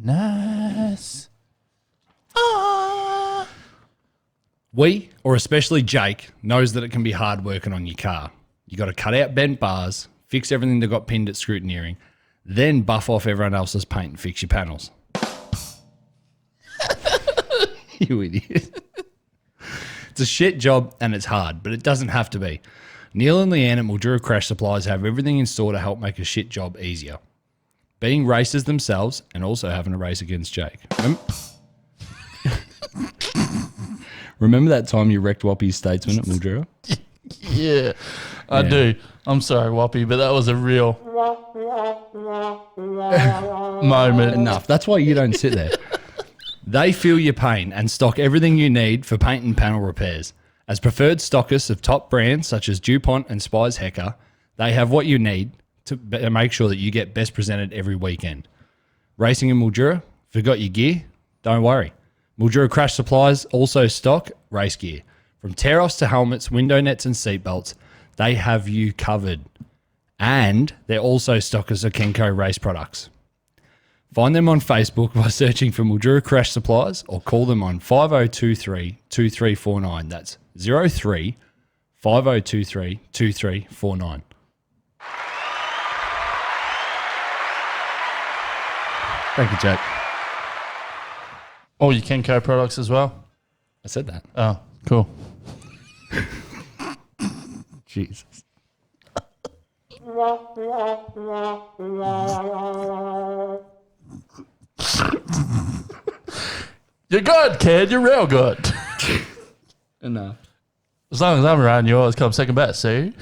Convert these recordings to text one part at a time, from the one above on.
Nice. We, or especially Jake, knows that it can be hard working on your car. You got to cut out bent bars, fix everything that got pinned at scrutineering, then buff off everyone else's paint and fix your panels. You idiot. It's a shit job and it's hard, but it doesn't have to be. Neil and Leanne at Mildura Crash Supplies have everything in store to help make a shit job easier. Being racers themselves and also having a race against Jake. Remember that time you wrecked Whoppy's Statesman at Mildura? Yeah, I do. I'm sorry, Whoppy, but that was a real moment. Enough. That's why you don't sit there. They feel your pain and stock everything you need for paint and panel repairs. As preferred stockists of top brands such as DuPont and Spies Hecker, they have what you need to make sure that you get best presented every weekend. Racing in Mildura? Forgot your gear? Don't worry. Mildura Crash Supplies also stock race gear. From tear-offs to helmets, window nets and seatbelts, they have you covered. And they're also stockers of Kenco race products. Find them on Facebook by searching for Mildura Crash Supplies or call them on 5023 2349. That's 03 5023 2349. Thank you, Jake. All your Kenco products as well? I said that. Oh, cool. Jesus. You're good, kid. You're real good. Enough. As long as I'm around, you always come second best, see?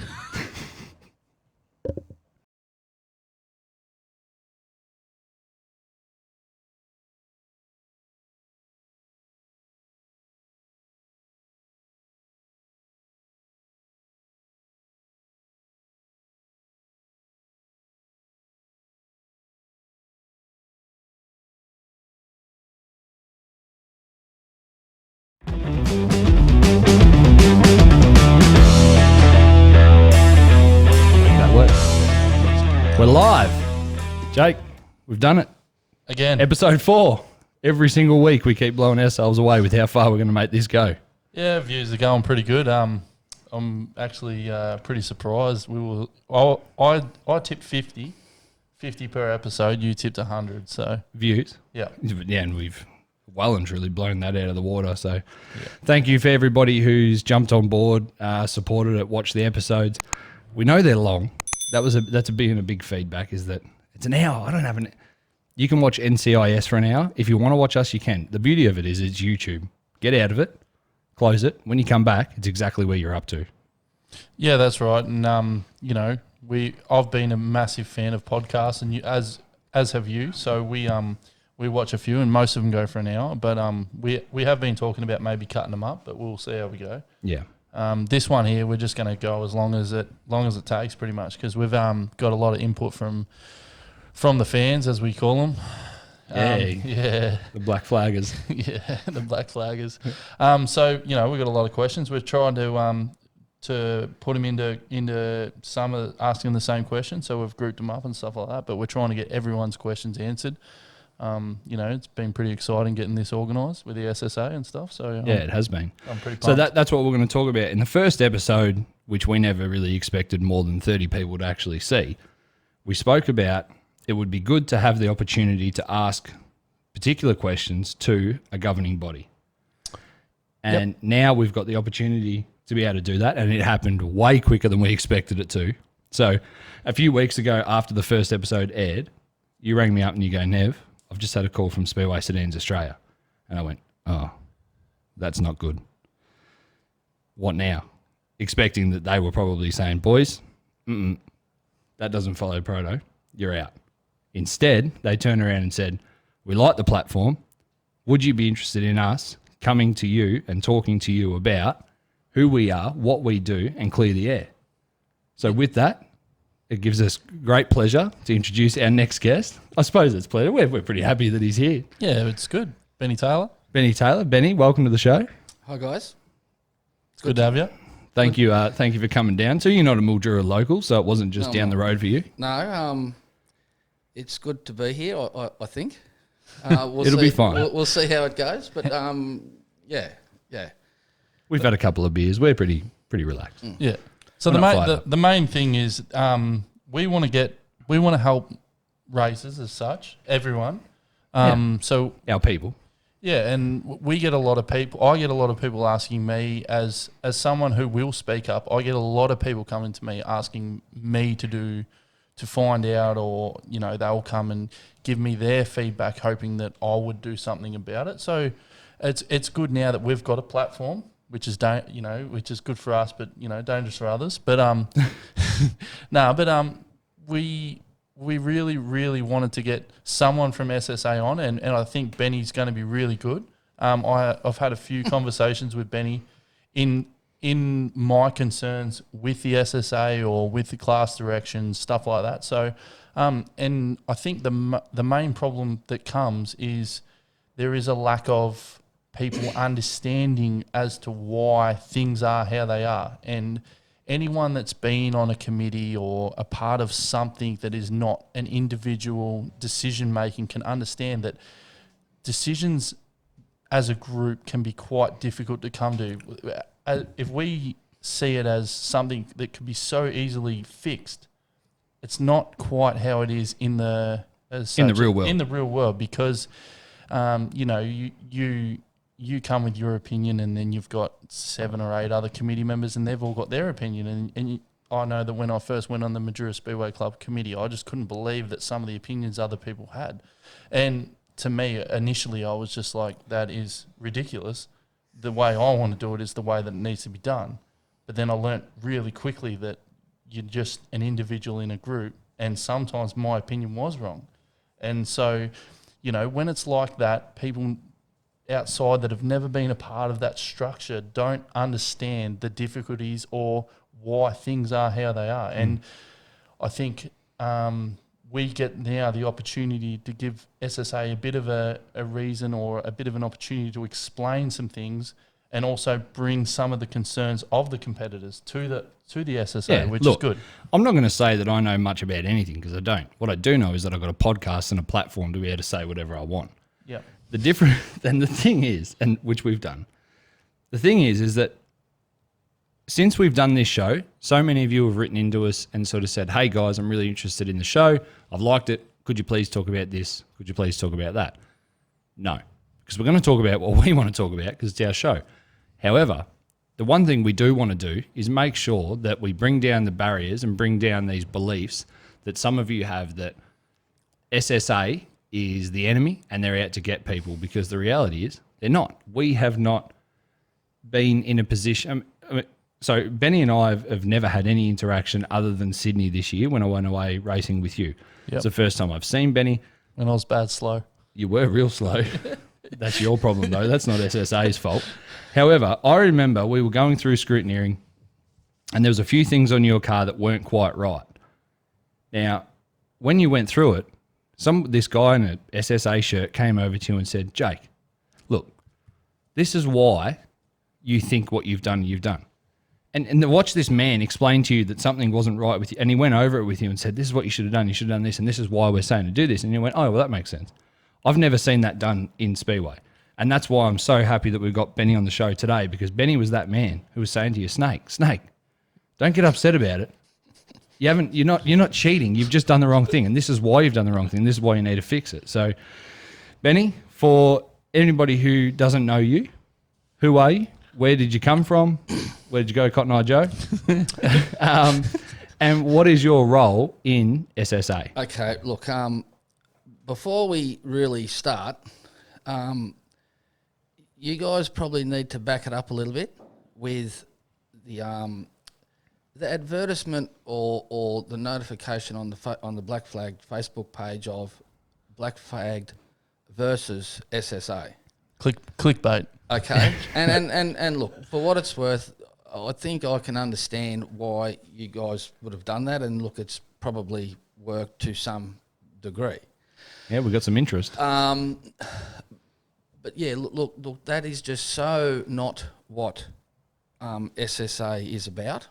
That works. We're live. Jake, we've done it. Again. Episode 4. Every single week we keep blowing ourselves away with how far we're going to make this go. Yeah, views are going pretty good. I'm actually pretty surprised. I tipped 50 per episode. You tipped 100. So Views. yeah, And we've well and truly blown that out of the water. So thank you for everybody who's jumped on board, supported it, watched the episodes. We know they're long. That's been a big feedback is that it's an hour. I don't have an... You can watch NCIS for an hour. If you want to watch us, you can. The beauty of it is it's YouTube. Get out of it. Close it. When you come back, it's exactly where you're up to. yeah, that's right. And I've been a massive fan of podcasts, and you as have you. So we watch a few, and most of them go for an hour. But we have been talking about maybe cutting them up, but we'll see how we go. Yeah. This one here, we're just going to go as long as it takes, pretty much, because we've got a lot of input from the fans, as we call them. Yeah, The black flaggers. yeah, the black flaggers. So we've got a lot of questions. We're trying to put them into some of asking the same question. So we've grouped them up and stuff like that. But we're trying to get everyone's questions answered. It's been pretty exciting getting this organised with the SSA and stuff. So Yeah, it has been. I'm pretty pumped. So that's what we're going to talk about. In the first episode, which we never really expected more than 30 people to actually see, we spoke about it would be good to have the opportunity to ask particular questions to a governing body. And now we've got the opportunity to be able to do that, and it happened way quicker than we expected it to. So a few weeks ago, after the first episode aired, you rang me up and you go, Nev, I've just had a call from Speedway Sedans Australia. And I went, oh, that's not good. What now? Expecting that they were probably saying, boys, that doesn't follow proto. You're out. Instead, they turned around and said, we like the platform. Would you be interested in us coming to you and talking to you about who we are, what we do, and clear the air? So with that, it gives us great pleasure to introduce our next guest. I suppose it's pleasure. We're pretty happy that he's here. Yeah, it's good. Benny Taylor. Benny Taylor. Benny, welcome to the show. Hi guys. It's good to have you. Thank you for coming down. So you're not a Mildura local, so it wasn't just down the road for you. No, it's good to be here. I think It'll be fine. We'll see how it goes. But yeah. We've had a couple of beers. We're pretty relaxed. Yeah. So We're the main thing is we want to help racers as such, everyone. So Our people. yeah, and we get a lot of people. I get a lot of people asking me as someone who will speak up. I get a lot of people coming to me asking me to find out, or they'll come and give me their feedback, hoping that I would do something about it. So it's good now that we've got a platform, which is which is good for us, but dangerous for others. But we really, really wanted to get someone from SSA on, and I think Benny's going to be really good. I've had a few conversations with Benny in my concerns with the SSA or with the class directions, stuff like that. So, and I think the main problem that comes is there is a lack of people understanding as to why things are how they are. And anyone that's been on a committee or a part of something that is not an individual decision making can understand that decisions as a group can be quite difficult to come to. If we see it as something that could be so easily fixed, it's not quite how it is in the real world. In the real world, because you come with your opinion, and then you've got 7 or 8 other committee members, and they've all got their opinion. And I know that when I first went on the Mildura Speedway Club committee, I just couldn't believe that some of the opinions other people had. And to me, initially, I was just like, that is ridiculous. The way I want to do it is the way that it needs to be done. But then I learnt really quickly that you're just an individual in a group, and sometimes my opinion was wrong. And so, when it's like that, people outside that have never been a part of that structure don't understand the difficulties or why things are how they are. And I think we get now the opportunity to give SSA a bit of a reason or a bit of an opportunity to explain some things, and also bring some of the concerns of the competitors to the SSA, which is good. I'm not going to say that I know much about anything, because I don't. What I do know is that I've got a podcast and a platform to be able to say whatever I want. Yeah. And the thing is, and which we've done, the thing is that since we've done this show, so many of you have written into us and sort of said, hey guys, I'm really interested in the show. I've liked it. Could you please talk about this? Could you please talk about that? No, because we're going to talk about what we want to talk about, because it's our show. However, the one thing we do want to do is make sure that we bring down the barriers and bring down these beliefs that some of you have, that SSA is the enemy and they're out to get people, because the reality is they're not. We have not been in a position. So Benny and I have never had any interaction other than Sydney this year when I went away racing with you. Yep. It's the first time I've seen Benny. And I was bad slow. You were real slow. That's your problem though. That's not SSA's fault. However, I remember we were going through scrutineering, and there was a few things on your car that weren't quite right. Now, when you went through it, this guy in an SSA shirt came over to you and said, Jake, look, this is why you think what you've done. And to watch this man explain to you that something wasn't right with you, and he went over it with you and said, this is what you should have done. You should have done this, and this is why we're saying to do this. And you went, oh, well, that makes sense. I've never seen that done in Speedway. And that's why I'm so happy that we've got Benny on the show today, because Benny was that man who was saying to you, Snake, don't get upset about it. You're not cheating. You've just done the wrong thing, and this is why you've done the wrong thing. This is why you need to fix it. So, Benny, for anybody who doesn't know you, who are you? Where did you come from? Where did you go, Cotton Eye Joe? And what is your role in SSA? Okay, look, before we really start, you guys probably need to back it up a little bit with the advertisement or the notification on the Black Flag Facebook page of Black Flagged versus SSA. Clickbait. Okay, and look, for what it's worth, I think I can understand why you guys would have done that, and look, it's probably worked to some degree. Yeah, we got some interest. But yeah, look, that is just so not what SSA is about.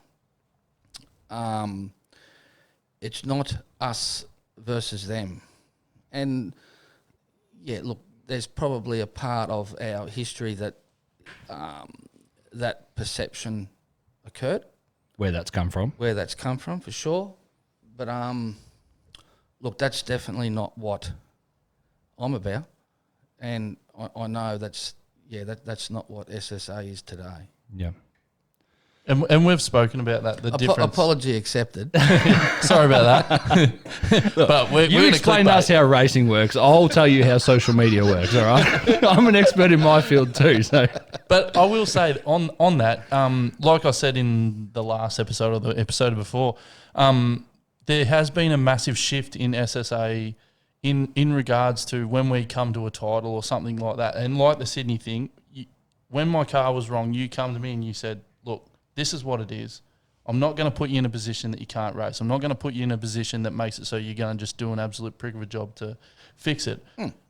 It's not us versus them. And, yeah, look, there's probably a part of our history that that perception occurred, Where that's come from. for sure. But look, that's definitely not what I'm about, and I know that's not what SSA is today. Yeah. And we've spoken about that. The difference. Apology accepted. Sorry about that. But You explain to us how racing works. I'll tell you how social media works. All right. I'm an expert in my field too. So, but I will say on that, like I said in the last episode or the episode before, there has been a massive shift in SSA in regards to when we come to a title or something like that. And like the Sydney thing, when my car was wrong, you come to me and you said, look, this is what it is. I'm not going to put you in a position that you can't race. I'm not going to put you in a position that makes it so you're going to just do an absolute prick of a job to fix it.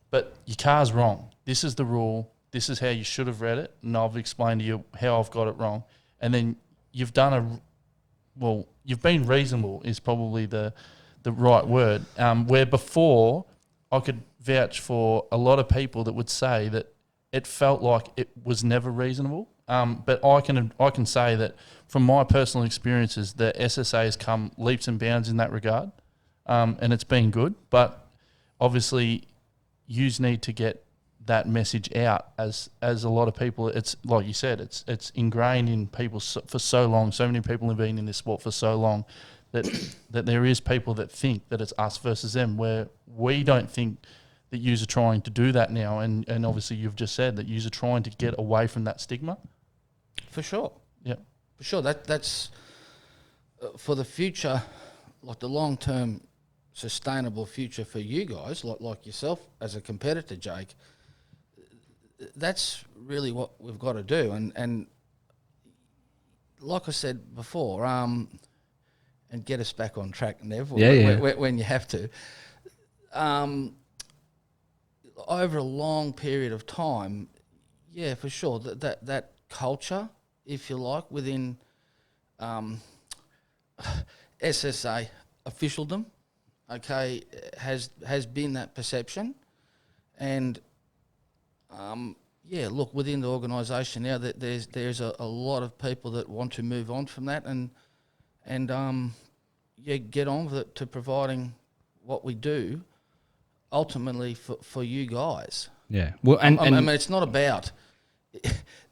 But your car's wrong. This is the rule. This is how you should have read it. And I've explained to you how I've got it wrong. And then you've done you've been reasonable is probably the right word. Where before I could vouch for a lot of people that would say that it felt like it was never reasonable. But I can say that from my personal experiences, the SSA has come leaps and bounds in that regard, and it's been good. But obviously, yous need to get that message out as a lot of people. It's like you said, it's ingrained in people for so long. So many people have been in this sport for so long that there is people that think that it's us versus them, where we don't think that yous are trying to do that now. And obviously, you've just said that yous are trying to get away from that stigma. For sure. Yeah. For sure. That's for the future, like the long-term sustainable future for you guys, like yourself as a competitor, Jake. That's really what we've got to do. And like I said before, and get us back on track, Nev, when you have to. Over a long period of time, yeah, for sure, that culture, if you like, within SSA officialdom, okay, has been that perception. And, look, within the organisation now, that there's a lot of people that want to move on from that and get on with it to providing what we do ultimately for you guys. yeah. Well, and I mean, it's not about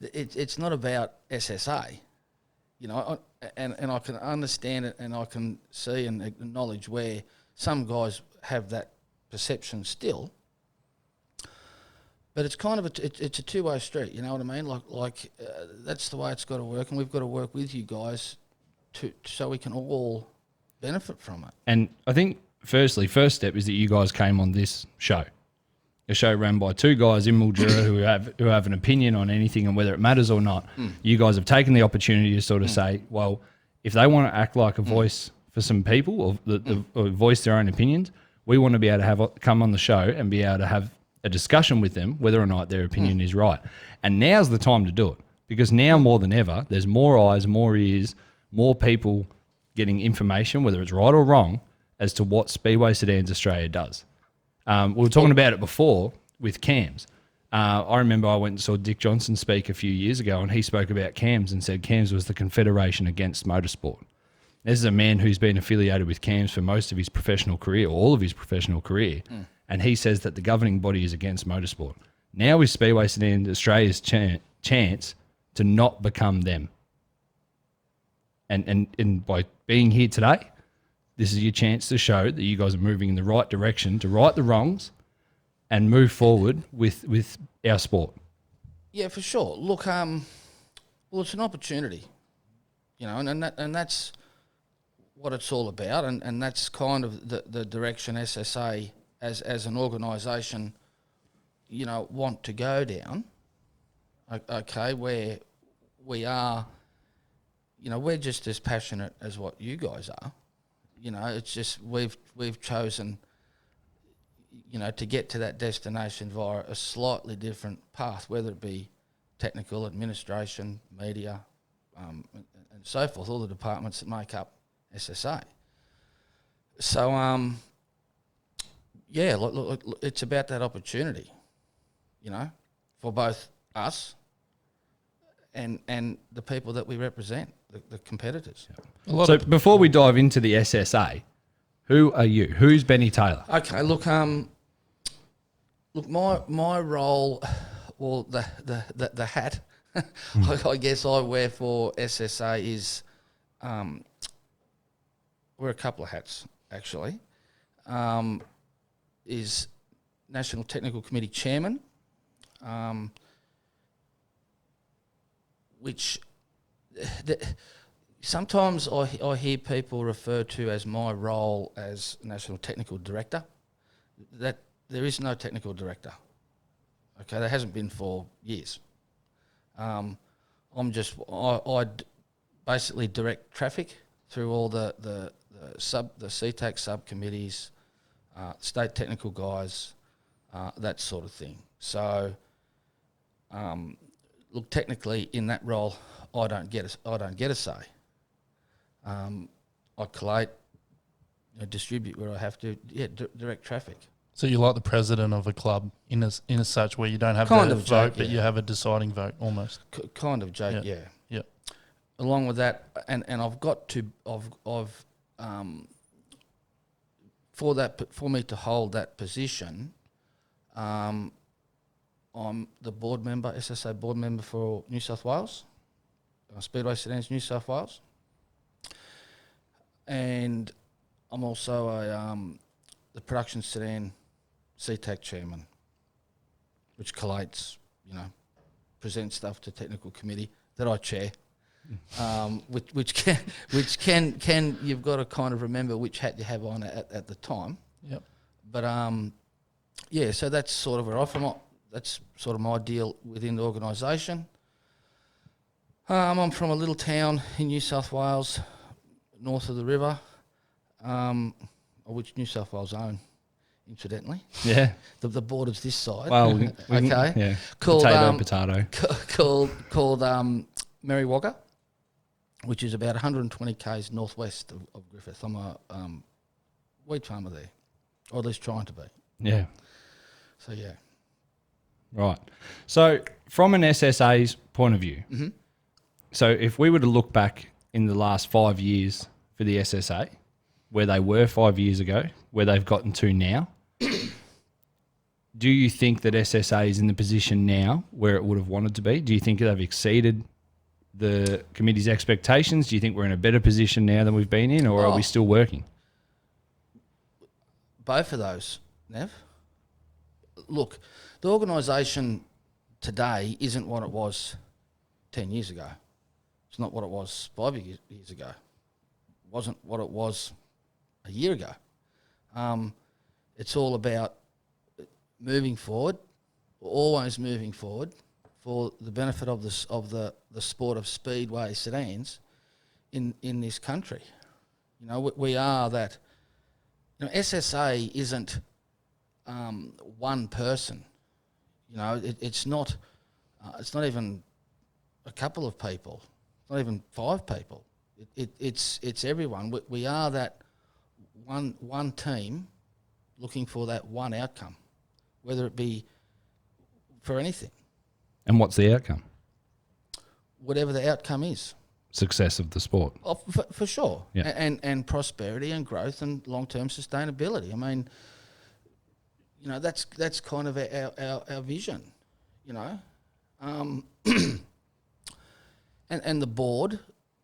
it's not about SSA, you know. And I can understand it, and I can see and acknowledge where some guys have that perception still. But it's kind of it's a two-way street, you know what I mean? Like that's the way it's got to work, and we've got to work with you guys so we can all benefit from it. And I think, first step is that you guys came on this show. A show run by two guys in Mildura who have an opinion on anything and whether it matters or not. You guys have taken the opportunity to sort of say, well, if they want to act like a voice for some people or voice their own opinions, we want to be able to come on the show and be able to have a discussion with them whether or not their opinion is right. And now's the time to do it, because now more than ever, there's more eyes, more ears, more people getting information, whether it's right or wrong, as to what Speedway Sedans Australia does. We were talking about it before with CAMS. I remember I went and saw Dick Johnson speak a few years ago, and he spoke about CAMS and said CAMS was the Confederation Against Motorsport. This is a man who's been affiliated with CAMS for most of his professional career, or all of his professional career, and he says that the governing body is against motorsport. Now is Speedway Sedans Australia's chance to not become them. And by being here today, this is your chance to show that you guys are moving in the right direction to right the wrongs and move forward with our sport. Yeah, for sure. Look, well, it's an opportunity, you know, and that's what it's all about, and that's kind of the direction SSA as an organisation, you know, want to go down. Okay, where we are, you know, we're just as passionate as what you guys are. You know, it's just we've chosen, you know, to get to that destination via a slightly different path, whether it be technical, administration, media, and so forth, all the departments that make up SSA. So, yeah, look, it's about that opportunity, you know, for both us and the people that we represent, the competitors. So before we dive into the SSA, who are you? Who's Benny Taylor? Okay, look, my role, well, the hat, I guess I wear for SSA is, wear a couple of hats actually. Is National Technical Committee Chairman, which sometimes I hear people refer to as my role as National Technical Director. That there is no technical director. Okay, there hasn't been for years. I basically direct traffic through all the CTAC subcommittees, state technical guys, that sort of thing. So, look, technically in that role, I don't get a say. I collate, distribute where I have to, direct traffic. So you're like the president of a club in a such where you don't have Kind the of vote, joke, but yeah. you have a deciding vote almost. Kind of joke, yeah. Yeah. Along with that, and I've got to, for me to hold that position, I'm the board member, SSA board member for New South Wales, Speedway Sedans New South Wales, and I'm also the production sedan CTAC chairman, which collates, presents stuff to technical committee that I chair. Which can you've got to kind of remember which hat you have on at the time. Yep. But yeah, so that's sort of where I'm from. That's sort of my deal within the organisation. I'm from a little town in New South Wales, north of the river, which New South Wales own, incidentally. Yeah. The border's this side. Well, okay. Yeah. Called, Potato. Called Merriwagga, which is about 120 k's northwest of Griffith. I'm a wheat farmer there, or at least trying to be. Yeah. So, yeah. Right. So from an SSA's point of view, so if we were to look back in the last 5 years for the SSA, where they were 5 years ago, where they've gotten to now, do you think that SSA is in the position now where it would have wanted to be? Do you think they've exceeded the committee's expectations? Do you think we're in a better position now than we've been in, or are we still working? Both of those, Nev. Look, the organisation today isn't what it was 10 years ago. It's not what it was 5 years ago. It wasn't what it was a year ago. It's all about moving forward, always moving forward for the benefit of the sport of speedway sedans in this country. We are that. SSA isn't one person. It's not even a couple of people. It's not even 5 people. It's everyone. We are that one team looking for that one outcome, whether it be for anything. And what's the outcome? Whatever the outcome is. Success of the sport. Oh, for sure. Yeah. And prosperity and growth and long-term sustainability. I mean, that's kind of our vision, And the board,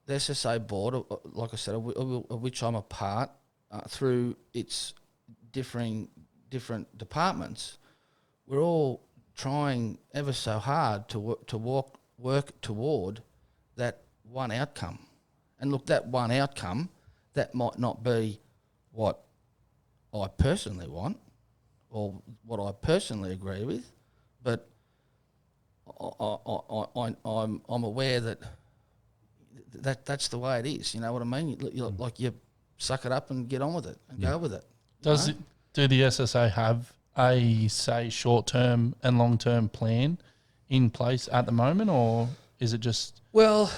the SSA board, like I said, of which I'm a part, through its different departments, we're all trying ever so hard to work toward that one outcome. And look, that one outcome, that might not be what I personally want or what I personally agree with, but I'm aware that's the way it is. You know what I mean? You suck it up and get on with it and go with it. Do the SSA have a, say, short-term and long-term plan in place at the moment, or is it just... Well,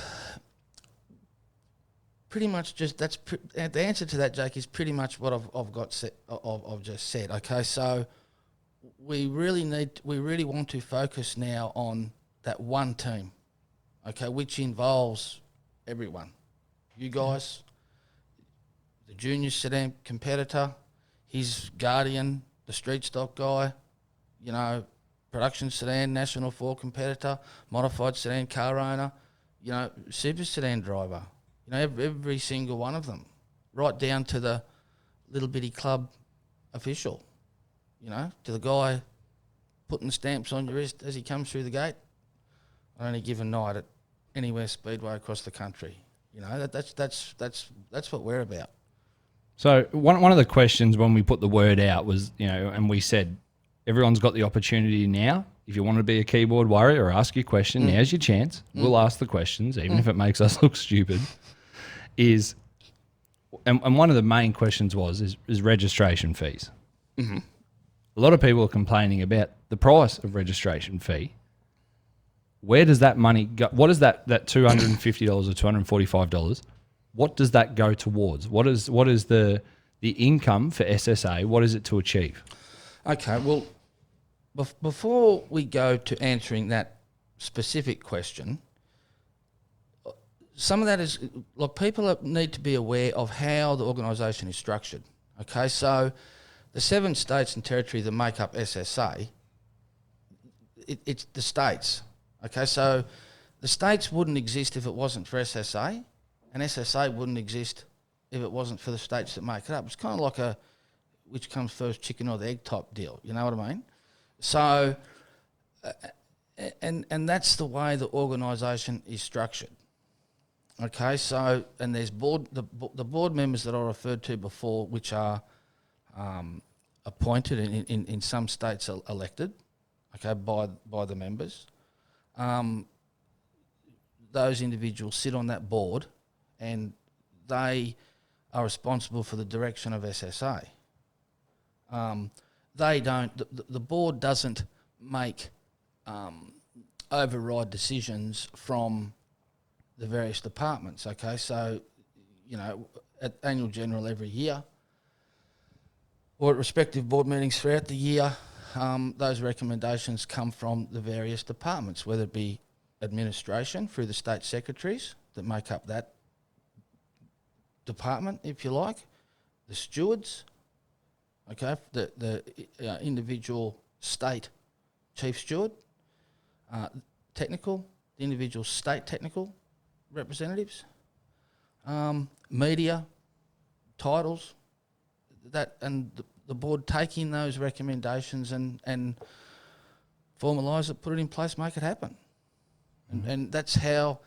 pretty much just the answer to that, Jake, is pretty much what I've just said. Okay, so we really want to focus now on that one team, okay, which involves everyone, you guys, the junior sedan competitor, his guardian, the street stock guy, you know, production sedan, National 4 competitor, modified sedan car owner, you know, super sedan driver, you know, every single one of them, right down to the little bitty club official, you know, to the guy putting the stamps on your wrist as he comes through the gate on any given night at anywhere Speedway across the country. You know, that's what we're about. So one of the questions when we put the word out was, you know, and we said everyone's got the opportunity now. If you want to be a keyboard warrior or ask your question, now's your chance. We'll ask the questions, even if it makes us look stupid. And one of the main questions is registration fees. Mm-hmm. A lot of people are complaining about the price of registration fee. Where does that money go? What is that $250 or $245? What does that go towards? What is the income for SSA? What is it to achieve? Okay, well, before we go to answering that specific question, some of that is, like, people need to be aware of how the organisation is structured. Okay, so the 7 states and territories that make up SSA, it's the states. Okay, so the states wouldn't exist if it wasn't for SSA, and SSA wouldn't exist if it wasn't for the states that make it up. It's kind of like a which comes first, chicken or the egg type deal. You know what I mean? So, and that's the way the organisation is structured. Okay, so, and there's the board members that I referred to before, which are appointed in some states elected, okay, by the members. Those individuals sit on that board, and they are responsible for the direction of SSA. They don't. The board doesn't make override decisions from the various departments. Okay, so, you know, at annual general every year, or at respective board meetings throughout the year, those recommendations come from the various departments, whether it be administration through the state secretaries that make up that department, if you like, the stewards, okay, the individual state chief steward, technical, the individual state technical representatives, media, titles, that, and the board taking those recommendations and formalise it, put it in place, make it happen. And that's how,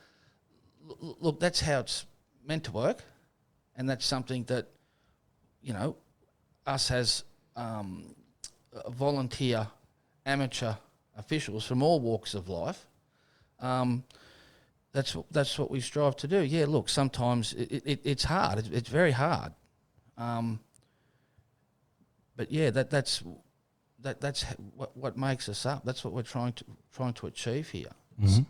look, that's how it's meant to work, and that's something that, you know, us as volunteer amateur officials from all walks of life, that's what we strive to do. Yeah, look, sometimes it's hard. It's very hard. But yeah, that's what makes us up. That's what we're trying to achieve here. Mm-hmm.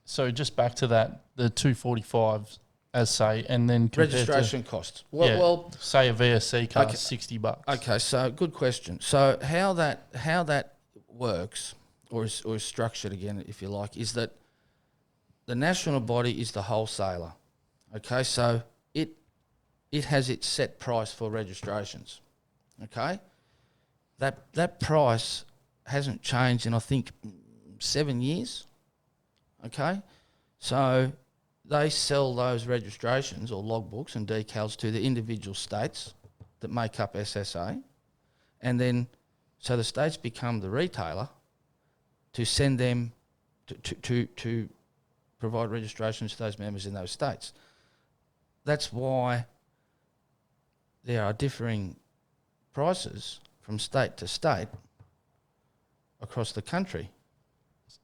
So just back to that, the 245, as say, and then registration costs. Well, say a VSC car, okay, $60. Okay, so good question. So how that works, or is structured again, if you like, is that the national body is the wholesaler. Okay, so it has its set price for registrations. Okay, that price hasn't changed in, I think, 7 years. Okay, so they sell those registrations or logbooks and decals to the individual states that make up SSA, and then so the states become the retailer to send them to provide registrations to those members in those states. That's why there are differing prices from state to state across the country.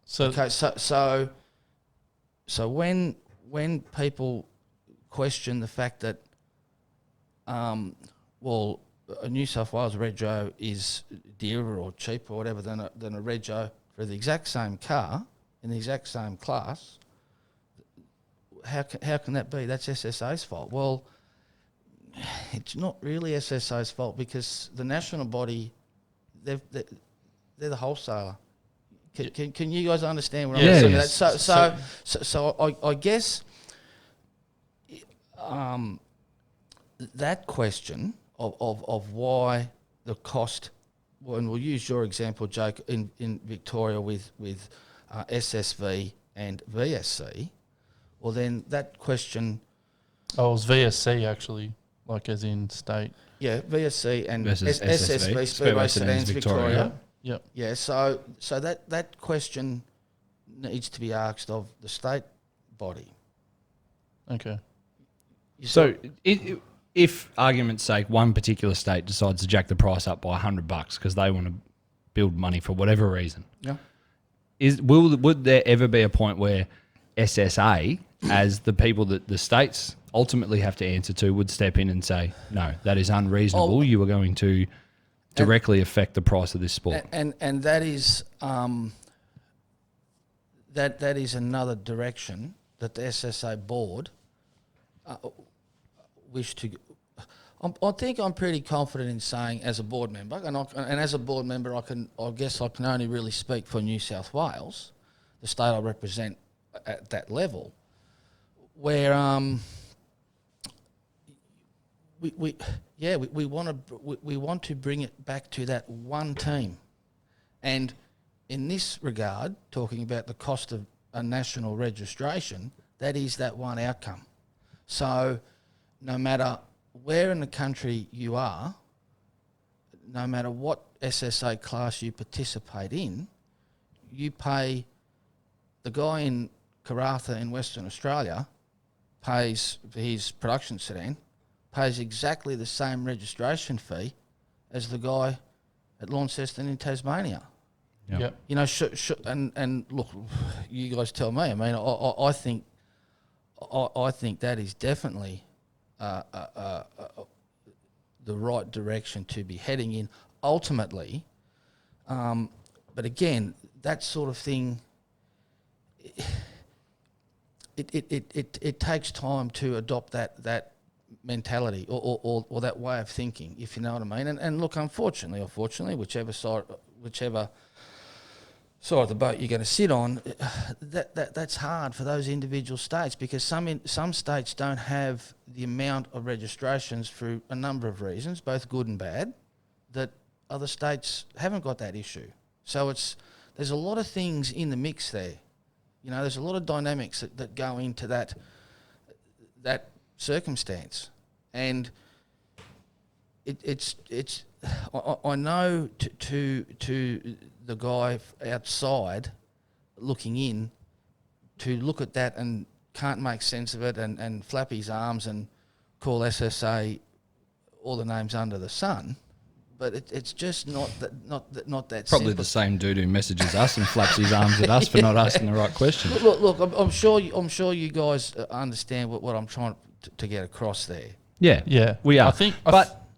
So okay, so when people question the fact that well, a New South Wales rego is dearer or cheaper or whatever than a rego for the exact same car in the exact same class, how can that be? That's SSA's fault. Well, it's not really SSA's fault because the national body, they're the wholesaler. Can you guys understand what I'm saying? Yes. So I guess that question of why the cost, and we'll use your example, Jake, in Victoria with SSV and VSC, well then that question... Oh, it was VSC actually, like as in state. Yeah, VSC and Versus SSV, Speedway Sedans Victoria. Yep. Yeah, so that question needs to be asked of the state body. Okay. So if argument's sake, one particular state decides to jack the price up by $100 because they want to build money for whatever reason, Yeah. would there ever be a point where SSA, as the people that the states ultimately have to answer to, would step in and say, no, that is unreasonable. You are going to directly affect the price of this sport. And that is that is another direction that the SSA board wish to. I think I'm pretty confident in saying, as a board member, and as a board member, I guess I can only really speak for New South Wales, the state I represent at that level, where we want to bring it back to that one team, and in this regard, talking about the cost of a national registration, that is that one outcome. So, no matter where in the country you are, no matter what SSA class you participate in, you pay. The guy in Karratha in Western Australia pays for his production sedan, pays exactly the same registration fee as the guy at Launceston in Tasmania. Yep. You know, and look, you guys tell me. I mean, I think that is definitely the right direction to be heading in ultimately. But again, that sort of thing, it takes time to adopt that mentality or that way of thinking, if you know what I mean. And look, unfortunately, whichever side of the boat you're going to sit on, that's hard for those individual states, because some states don't have the amount of registrations for a number of reasons, both good and bad, that other states haven't got that issue. So there's a lot of things in the mix there. You know, there's a lot of dynamics that go into that circumstance, and it's I know to the guy outside looking in, to look at that and can't make sense of it and flap his arms and call SSA all the names under the sun. But it's just not that Probably simple. the same dude who messages us and flaps his arms at us for not asking the right question. Look, I'm sure you guys understand what I'm trying to get across there. Yeah, we are. I think,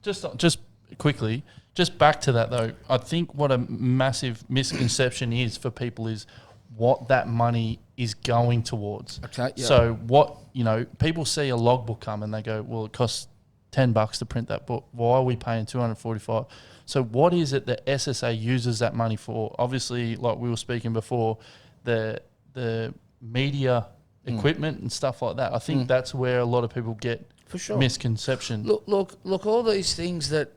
just quickly, just back to that though. I think what a massive misconception is for people is what that money is going towards. Okay. Yeah. So people see a logbook come and they go, well, it costs $10 to print that book. Why are we paying $245? So what is it that SSA uses that money for? Obviously, like we were speaking before, the media equipment and stuff like that. I think that's where a lot of people get for sure misconception. Look, all these things that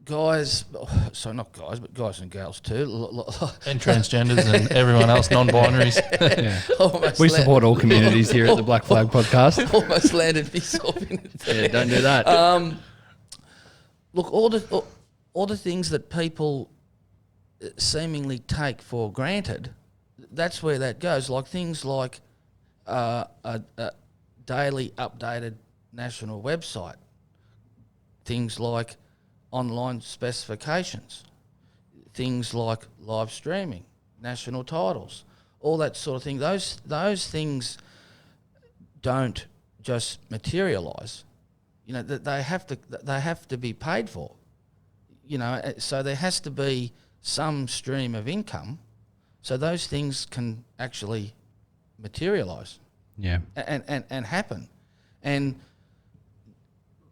guys, not guys, but guys and girls too, and transgenders and everyone else, non-binaries. Yeah. We support all communities here at the Black Flag Podcast. Almost landed myself in it. Yeah, don't do that. Look, all the things that people seemingly take for granted, that's where that goes. Like things like a daily updated national website, things like online specifications, things like live streaming, national titles, all that sort of thing. Those things don't just materialise. You know, they have to be paid for. You know, so there has to be some stream of income So those things can actually materialise. Yeah. And happen. And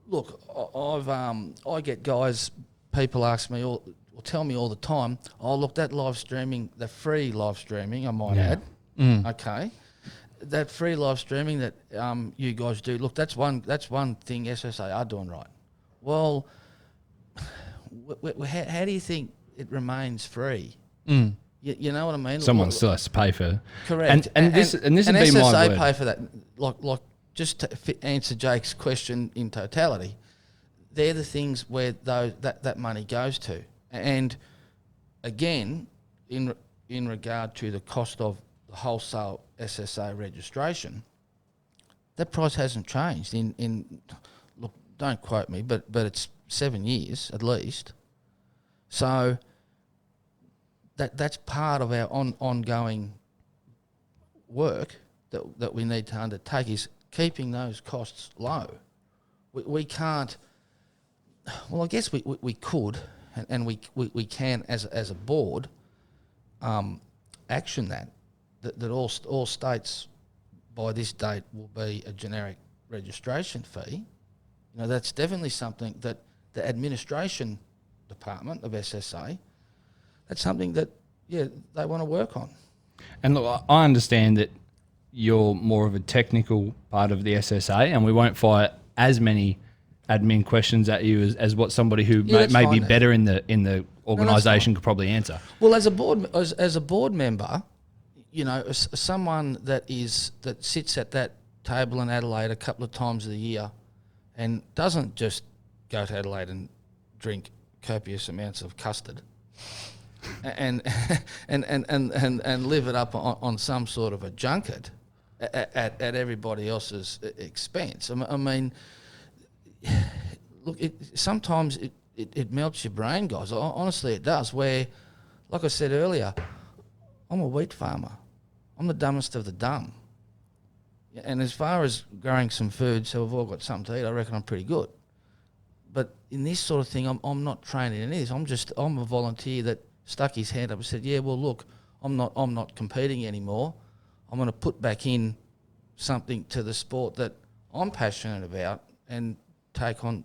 look, I get guys, people ask me or tell me all the time, oh look, that live streaming, the free live streaming, I might add, okay, that free live streaming that you guys do, look, that's one thing SSA are doing right. Well, how do you think it remains free? You know what I mean? Someone still has to pay for. Correct. And this would be SSA my word. pay for that. Like just to answer Jake's question in totality, they're the things where that money goes to. And again, in regard to the cost of the wholesale SSA registration, that price hasn't changed. Look, don't quote me, but it's 7 years at least. So that's part of our ongoing work that we need to undertake, is keeping those costs low. We can't. Well, I guess we could, and we can as a board action that all states by this date will be a generic registration fee. You know, that's definitely something that the administration department of SSA, that's something that, yeah, they want to work on. And look, I understand that you're more of a technical part of the SSA, and we won't fire as many admin questions at you as what somebody who may be better in the organisation could probably answer. Well, as a board member, you know, someone that sits at that table in Adelaide a couple of times a year and doesn't just go to Adelaide and drink copious amounts of custard and live it up on some sort of a junket at everybody else's expense. I mean, look, sometimes it melts your brain, guys. Honestly, it does. Where, like I said earlier, I'm a wheat farmer. I'm the dumbest of the dumb. And as far as growing some food, so we've all got something to eat, I reckon I'm pretty good. But in this sort of thing, I'm not trained in any of this. I'm a volunteer that stuck his hand up and said, yeah, well, look, I'm not competing anymore. I'm going to put back in something to the sport that I'm passionate about and take on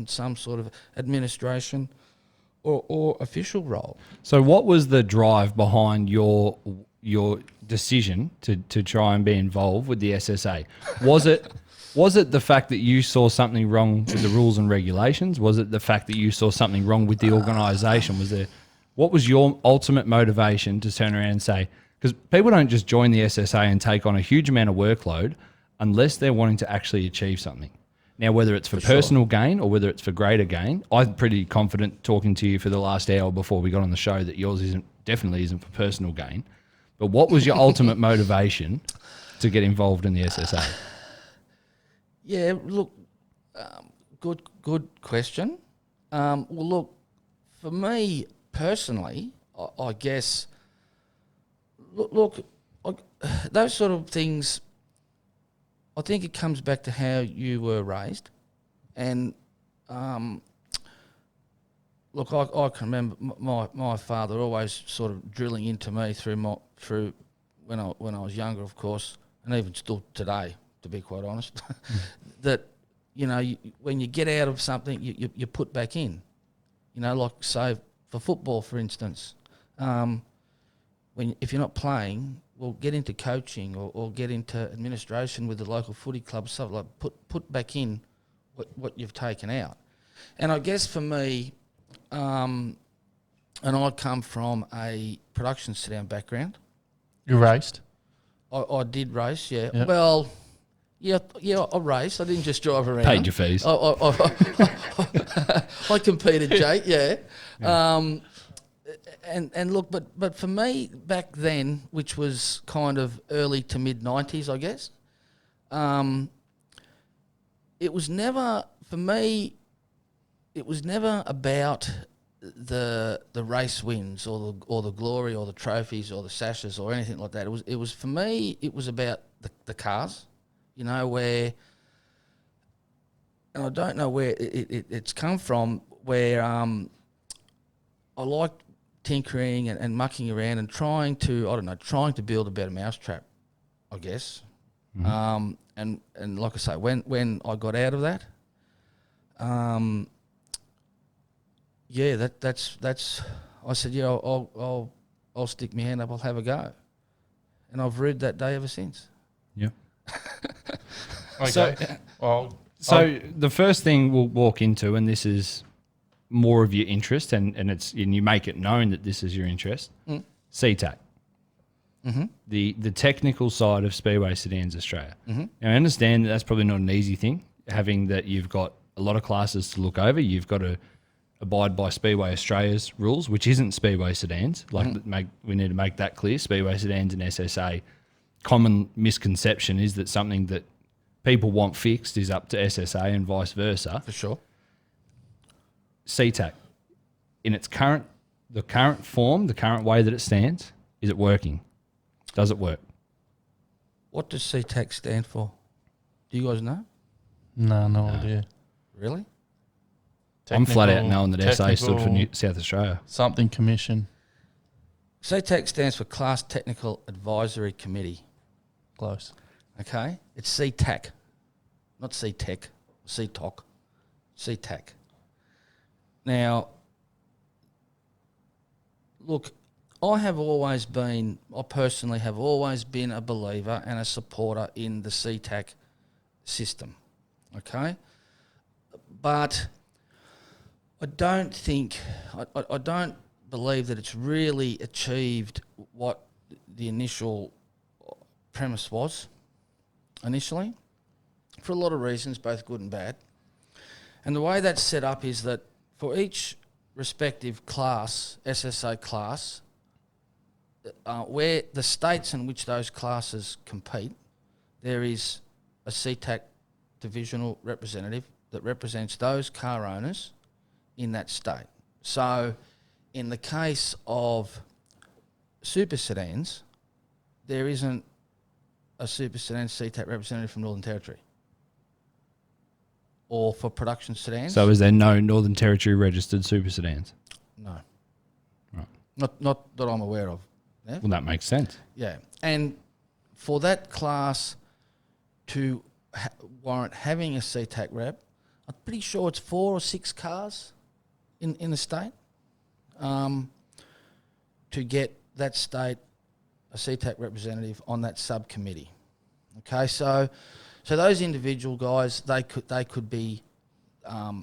some sort of administration or official role. So what was the drive behind your decision to try and be involved with the SSA? Was it the fact that you saw something wrong with the rules and regulations? Was it the fact that you saw something wrong with the organisation? What was your ultimate motivation to turn around and say, because people don't just join the SSA and take on a huge amount of workload unless they're wanting to actually achieve something. Now, whether it's for personal gain or whether it's for greater gain, I'm pretty confident talking to you for the last hour before we got on the show that yours definitely isn't for personal gain. But what was your ultimate motivation to get involved in the SSA? Yeah, look, good question. Well, look, for me personally, I guess, those sort of things, I think it comes back to how you were raised. And, look, I can remember my father always sort of drilling into me through when I was younger, of course, and even still today, to be quite honest, that, you know, when you get out of something, you put back in. You know, like, say, for football, for instance, if you're not playing, well, get into coaching or get into administration with the local footy club, stuff like put back in what you've taken out. And I guess for me, and I come from a production sedan background. You raced? I did race, yeah. Yep. Well, yeah, I raced. I didn't just drive around. Paid your fees. I competed, Jake, yeah. And look, but for me back then, which was kind of early to mid 90s, I guess, it was never, for me, it was never about the race wins or the glory or the trophies or the sashes or anything like that. It was for me, it was about the cars, you know, where, and I don't know where it's come from, where I liked tinkering and mucking around and trying to build a better mousetrap, I guess. And like I say, when I got out of that, that's I said, yeah, I'll stick my hand up, I'll have a go, and I've read that day ever since. Yeah. Okay. So the first thing we'll walk into, and this is more of your interest, and you make it known that this is your interest, CTAC. The technical side of Speedway Sedans Australia. Now, I understand that's probably not an easy thing, having that you've got a lot of classes to look over. You've got to abide by Speedway Australia's rules, which isn't Speedway Sedans. We need to make that clear. Speedway Sedans and SSA, common misconception is that something that people want fixed is up to SSA and vice versa. For sure. CTAC, in its current form, the current way that it stands, is it working? Does it work? What does CTAC stand for? Do you guys know? No idea. Really? I'm flat out knowing that SA stood for South Australia. Something commission. CTAC stands for Class Technical Advisory Committee. Close. Okay? It's CTAC, not CTEC, CTOC, CTAC. Now, look, I personally have always been a believer and a supporter in the CTAC system, okay? But I don't believe that it's really achieved what the initial premise was initially, for a lot of reasons, both good and bad. And the way that's set up is that for each respective class, SSA class, where the states in which those classes compete, there is a CTAC divisional representative that represents those car owners in that state. So in the case of super sedans, there isn't a super sedan CTAC representative from Northern Territory. Or for production sedans. So is there no Northern Territory registered super sedans? No. Right. Not that I'm aware of. Yeah? Well, that makes sense. Yeah. And for that class to warrant having a CTAC rep, I'm pretty sure it's 4 or 6 cars in the state to get that state a CTAC representative on that subcommittee. Okay, so those individual guys, they could be a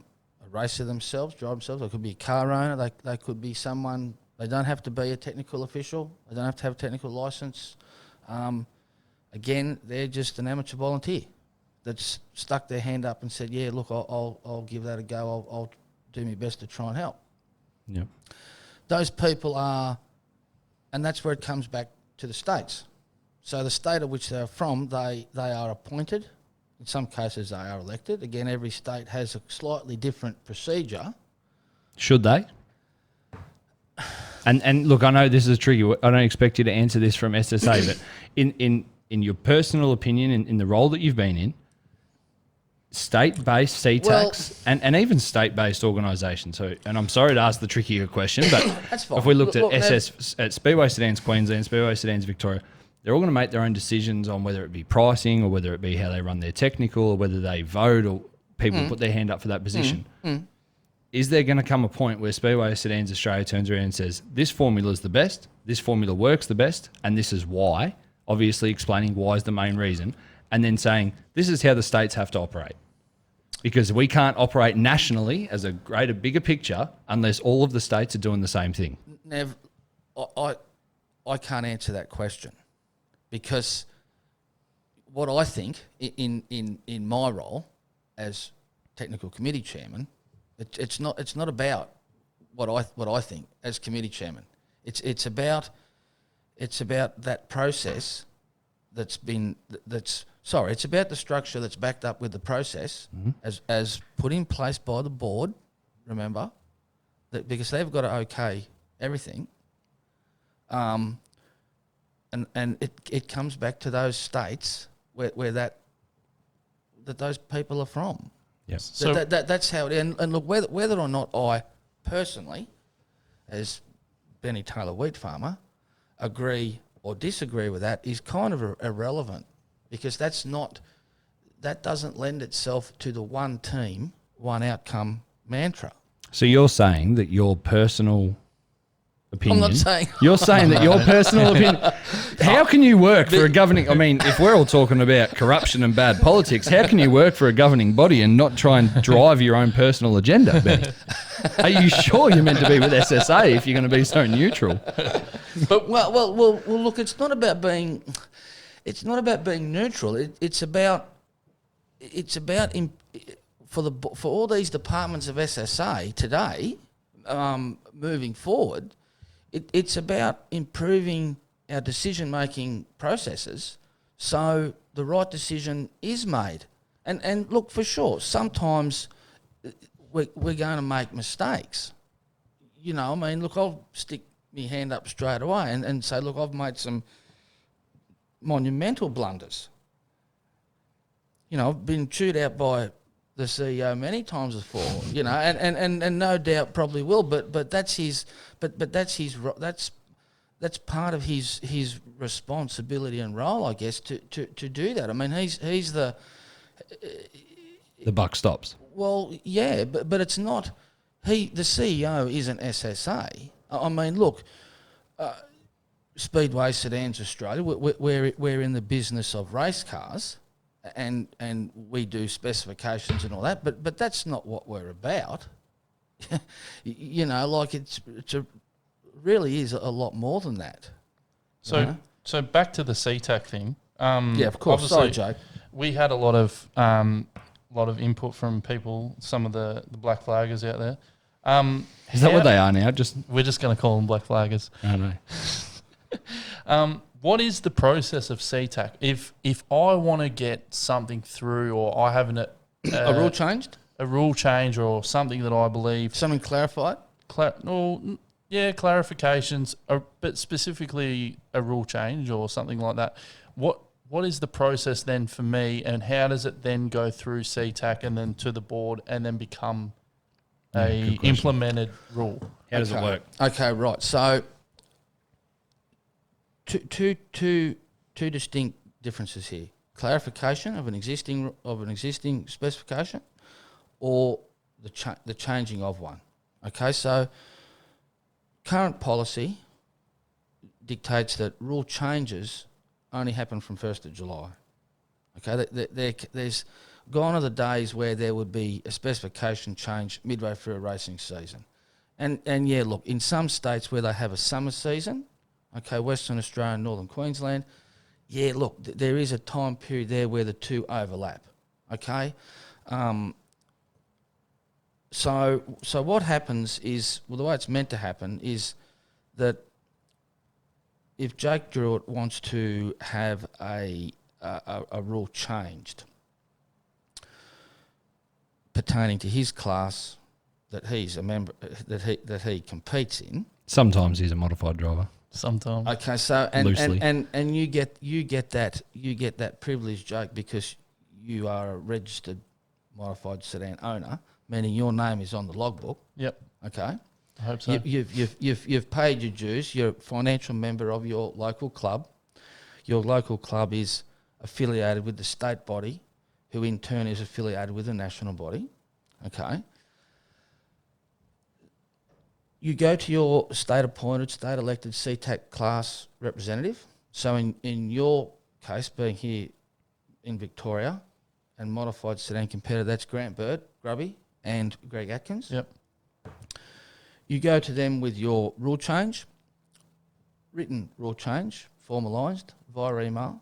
racer themselves, drive themselves. They could be a car owner. They could be someone. They don't have to be a technical official. They don't have to have a technical license. Again, they're just an amateur volunteer that's stuck their hand up and said, "Yeah, look, I'll give that a go. I'll do my best to try and help." Yeah. Those people are, and that's where it comes back to the states. So the state of which they're from, they are appointed. In some cases, they are elected. Again, every state has a slightly different procedure. Should they? And look, I know this is tricky. I don't expect you to answer this from SSA, but in your personal opinion, in the role that you've been in, state-based CTACs and even state-based organisations. So, and I'm sorry to ask the trickier question, but That's fine. If we looked at Speedway Sedans Queensland, Speedway Sedans Victoria, they're all going to make their own decisions on whether it be pricing or whether it be how they run their technical or whether they vote or people put their hand up for that position. Is there going to come a point where Speedway Sedans Australia turns around and says, this formula is the best, this formula works the best, and this is why, obviously explaining why is the main reason, and then saying, this is how the states have to operate? Because we can't operate nationally as a greater, bigger picture unless all of the states are doing the same thing. Nev, I can't answer that question because what I think in my role as technical committee chairman, it's not about what I think as committee chairman. It's about that process it's about the structure that's backed up with the process as put in place by the board, remember, that because they've got to okay everything. And it comes back to those states where those people are from. Yes. So that's how it is. And look, whether or not I personally, as Benny Taylor wheat farmer agree or disagree with that is kind of irrelevant, because that doesn't lend itself to the one team, one outcome mantra. So you're saying that your personal opinion... I'm not saying... You're saying that your personal opinion... How can you work for a governing... I mean, if we're all talking about corruption and bad politics, how can you work for a governing body and not try and drive your own personal agenda, Benny? Are you sure you're meant to be with SSA if you're going to be so neutral? But well, look, it's not about being neutral. It's about for all these departments of SSA today, moving forward, it's about improving our decision-making processes so the right decision is made. And look, for sure, sometimes we're going to make mistakes. You know, I mean, look, I'll stick my hand up straight away and say, look, I've made some monumental blunders. You know, I've been chewed out by the CEO many times before, you know, and no doubt probably will, but that's part of his responsibility and role, I guess, to do that. I mean, he's the buck stops. Well, yeah, but it's not. The CEO isn't SSA. I mean, look, Speedway Sedans Australia, we're in the business of race cars, and we do specifications and all that, but that's not what we're about. You know, like really is a lot more than that. So back to the CTAC thing. Yeah, of course. Sorry, Jake. We had a lot of input from people, some of the black flaggers out there. Is that what they are now? We're just going to call them black flaggers. I know. What is the process of CTAC? If I want to get something through, or I have a rule changed, a rule change, or something that I believe something clarified. Clarifications, but specifically a rule change or something like that. What is the process then for me, and how does it then go through CTAC and then to the board and then become a implemented rule? How does it work? Okay, right. So two distinct differences here: clarification of an existing specification, or the changing of one. Okay, so current policy dictates that rule changes only happen from 1st of July. Okay, there's gone are the days where there would be a specification change midway through a racing season. And yeah, look, in some states where they have a summer season, okay, Western Australia and Northern Queensland, yeah, look, there is a time period there where the two overlap, okay? So what happens is, well, the way it's meant to happen is that if Jake Drewett wants to have a rule changed pertaining to his class that he's a member that he competes in, sometimes he's a modified driver. Sometimes. Okay, so and you get that privilege, Jake, because you are a registered modified sedan owner, meaning your name is on the logbook. Yep. Okay. I hope so. You've paid your dues. You're a financial member of your local club. Your local club is affiliated with the state body, who in turn is affiliated with the national body. Okay. You go to your state-appointed, state-elected CTAC class representative. So in your case, being here in Victoria and modified sedan competitor, that's Grant Bird, Grubby, and Greg Atkins. Yep. You go to them with your rule change, written rule change, formalised via email,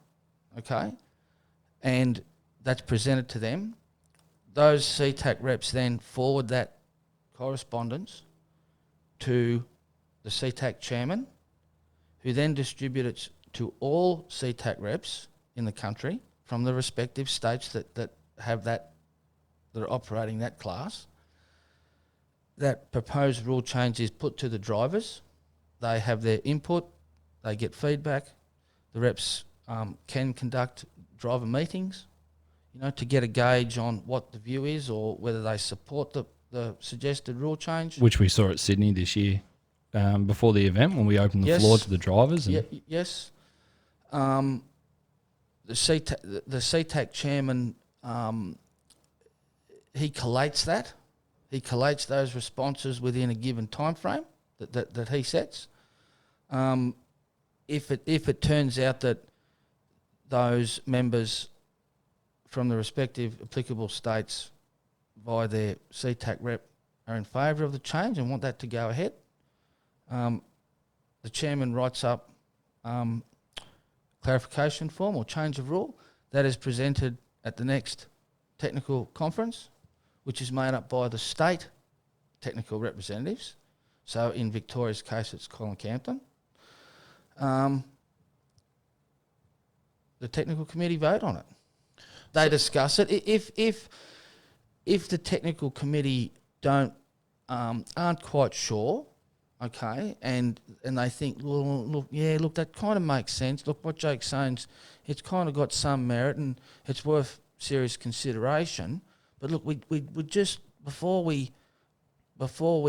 okay? And that's presented to them. Those CTAC reps then forward that correspondence to the CTAC chairman, who then distribute it to all CTAC reps in the country from the respective states that have that are operating that class. That proposed rule change is put to the drivers. They have their input. They get feedback. The reps can conduct driver meetings, to get a gauge on what the view is or whether they support the suggested rule change. Which we saw at Sydney this year. before the event when we opened the Yes. floor to the drivers? And Yes. The CTAC chairman, he collates that. He collates those responses within a given time frame that he sets. If it turns out that those members from the respective applicable states via their CTAC rep are in favour of the change and want that to go ahead, the chairman writes up clarification form or change of rule that is presented at the next technical conference, which is made up by the state technical representatives. So in Victoria's case, it's Colin Campton. The technical committee vote on it. They discuss it. If the technical committee aren't quite sure, okay, and they think, well, look, that kind of makes sense. Look, what Jake's saying, it's kind of got some merit and it's worth serious consideration. But look, we just before we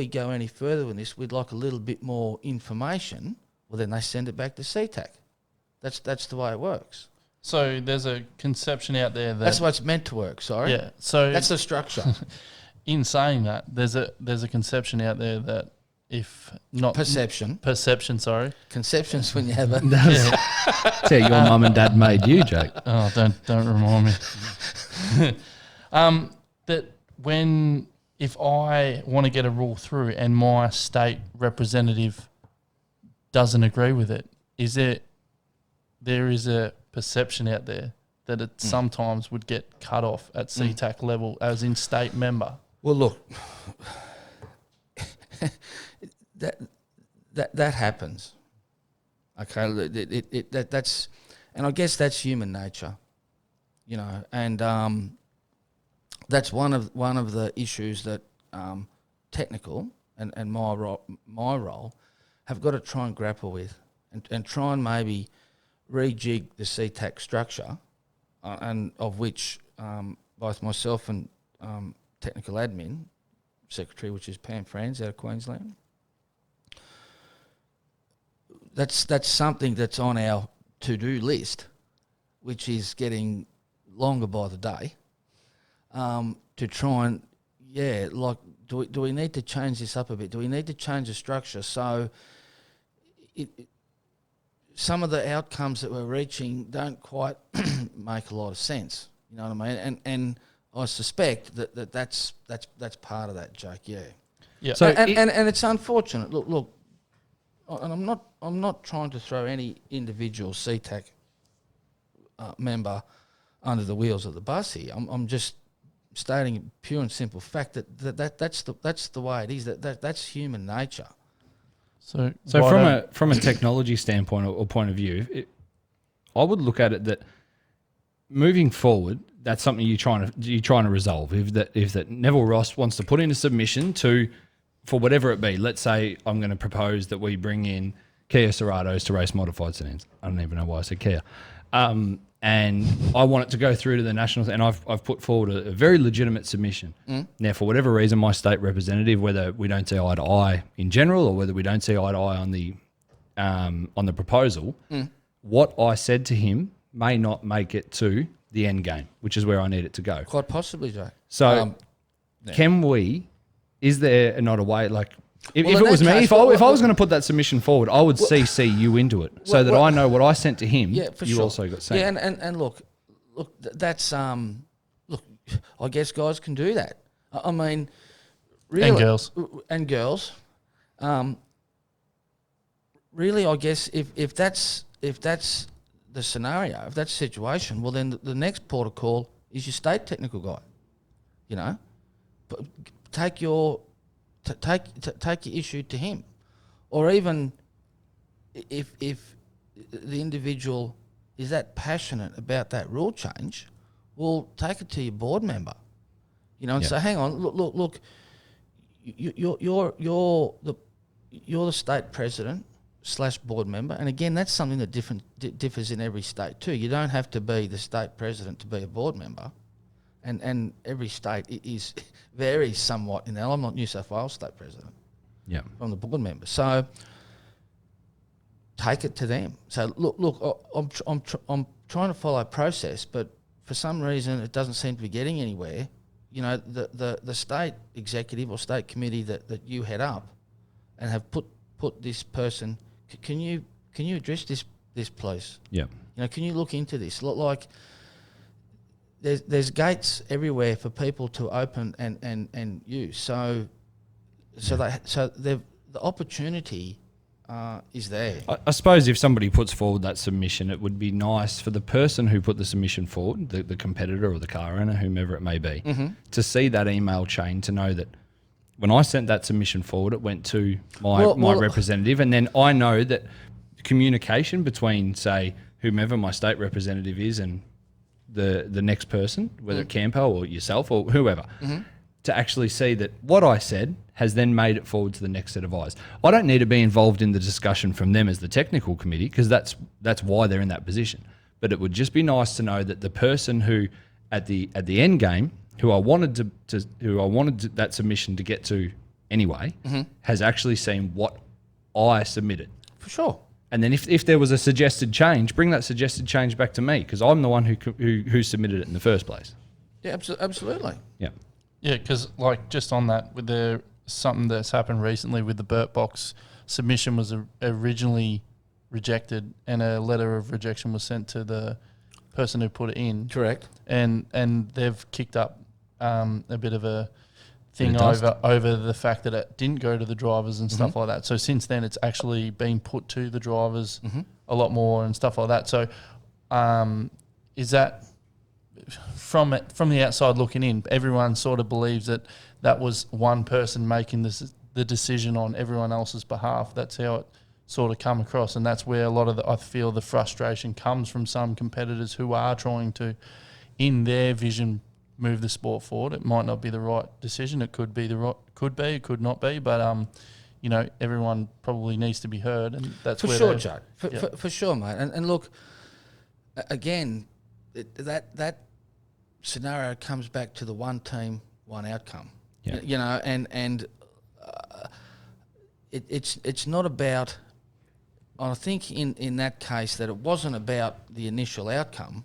go any further with this, we'd like a little bit more information. Well, then they send it back to CTAC. That's the way it works. So there's a conception out there that That's the way it's meant to work. Sorry. Yeah. So that's the structure. in saying that, there's a conception out there that if not perception, sorry, conception's when you have a that's how your mum and dad made you, Jake. Oh, don't remind me. That if I want to get a rule through and my state representative doesn't agree with it, there is a perception out there that it sometimes would get cut off at CTAC level as in state member. Well, look, that happens. Okay, that's, and I guess that's human nature, you know, and that's one of the issues that technical and my role have got to try and grapple with, and try and maybe rejig the CTAC structure, and of which both myself and technical admin secretary, which is Pam Franz out of Queensland, that's something that's on our to-do list, which is getting longer by the day, to try and, do we need to change this up a bit? Do we need to change the structure so some of the outcomes that we're reaching don't quite make a lot of sense? You know what I mean? And I suspect that's part of that, Jake. Yeah. Yeah. So and it's unfortunate. Look, and I'm not trying to throw any individual CTAC member under the wheels of the bus here. I'm just stating a pure and simple fact that's the way it is. That's human nature. So from a technology standpoint or point of view, I would look at it that moving forward, that's something you're trying to resolve. If that Neville Ross wants to put in a submission for whatever it be, let's say I'm going to propose that we bring in Kia Ceratos to race modified sedans. I don't even know why I said Kia. And I want it to go through to the Nationals, and I've put forward a very legitimate submission. Now, for whatever reason, my state representative, whether we don't see eye to eye in general or whether we don't see eye to eye on the proposal, what I said to him may not make it to the end game, which is where I need it to go. Quite possibly, Jay. So, can we? Is there not a way? Like, if Well, it in was that me, case, if I was going to put that submission forward, I would CC you into it so that I know what I sent to him. Yeah, for you sure. also got sent. Yeah, and look, that's look, I guess guys can do that. I mean, really, and girls. Really, I guess if that's the scenario, if that's the situation, well then the next port of call is your state technical guy. You know, but take your issue to him, or even if the individual is that passionate about that rule change, well, take it to your board member. You know, and say, hang on, look, you're the state president / board member, and again, that's something that differs in every state too. You don't have to be the state president to be a board member, and every state varies somewhat in that. I'm not New South Wales state president. Yeah. from the board members. So take it to them. So look, I'm trying to follow process, but for some reason it doesn't seem to be getting anywhere. You know, the state executive or state committee that you head up and have put this person. Can you address this please? Yeah. You know, can you look into this? Like there's gates everywhere for people to open and use. So the opportunity is there. I suppose if somebody puts forward that submission, it would be nice for the person who put the submission forward, the competitor or the car owner, whomever it may be, to see that email chain, to know that when I sent that submission forward, it went to my representative, and then I know that communication between, say, whomever my state representative is and the next person, whether Campo or yourself or whoever, to actually see that what I said has then made it forward to the next set of eyes. I don't need to be involved in the discussion from them as the technical committee, because that's why they're in that position. But it would just be nice to know that the person who at the end game, who I wanted that submission to get to anyway, has actually seen what I submitted. For sure. And then if there was a suggested change, bring that suggested change back to me, because I'm the one who submitted it in the first place. Yeah, absolutely. Yeah. Yeah, because like just on that, with something that's happened recently with the Burt Box submission was originally rejected, and a letter of rejection was sent to the person who put it in. Correct. And they've kicked up a bit of a thing Bit of dust. over the fact that it didn't go to the drivers and stuff like that. So since then, it's actually been put to the drivers a lot more and stuff like that. So is that from the outside looking in, everyone sort of believes that was one person making the decision on everyone else's behalf. That's how it sort of come across, and that's where a lot of I feel the frustration comes from some competitors who are trying to, in their vision, move the sport forward. It might not be the right decision. It could be it could not be, but you know, everyone probably needs to be heard, and that's for where sure, Joe. For sure, mate. And look, again, that scenario comes back to the one team, one outcome. Yeah. You know, and it's not about. I think in that case that it wasn't about the initial outcome.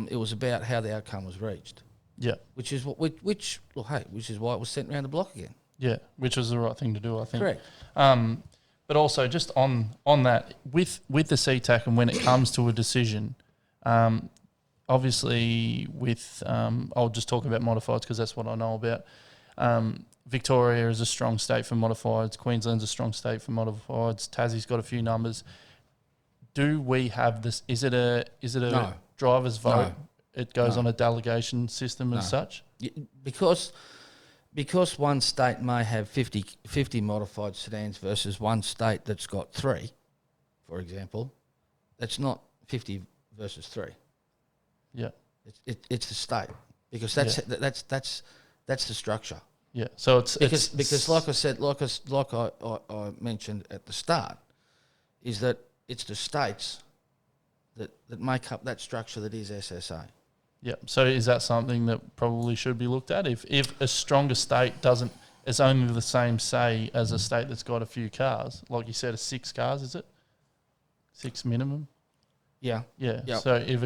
It was about how the outcome was reached. Yeah. Which is why it was sent around the block again. Yeah, which was the right thing to do, I think. Correct. But also just on that, with the CTAC and when it comes to a decision, obviously with I'll just talk about modifieds because that's what I know about. Victoria is a strong state for modifieds. Queensland's a strong state for modifieds. Tassie's got a few numbers. Do we have this? Is it a No. driver's vote? No. It goes No. on a delegation system as such? Because one state may have 50 modified sedans versus one state that's got 3, for example, that's not 50 versus 3. Yeah. It's the state, because that's the structure. Yeah. So Because like I said, like I mentioned at the start, is that it's the states that make up that structure that is SSA. Yeah. So is that something that probably should be looked at? If a stronger state it's only the same say as a state that's got a few cars, like you said, a 6 cars, is it? 6 minimum? Yeah. Yeah. Yep. So if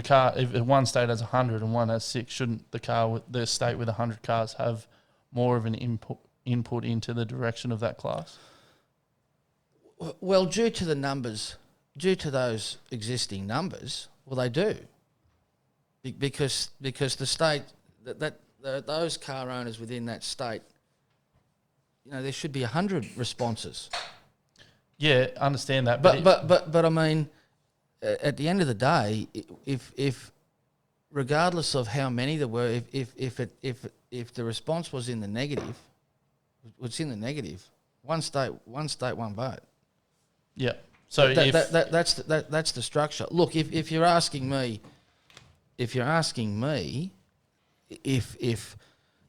one state has 100 and one has 6, shouldn't the state with 100 cars have more of an input into the direction of that class? Well, due to those existing numbers, well, they do. Because the state those car owners within that state, you know, there should be 100 responses. Yeah, understand that. But I mean, at the end of the day, if regardless of how many there were, if the response was in the negative, one state, one vote. Yeah. So that's the structure. Look, if you're asking me, if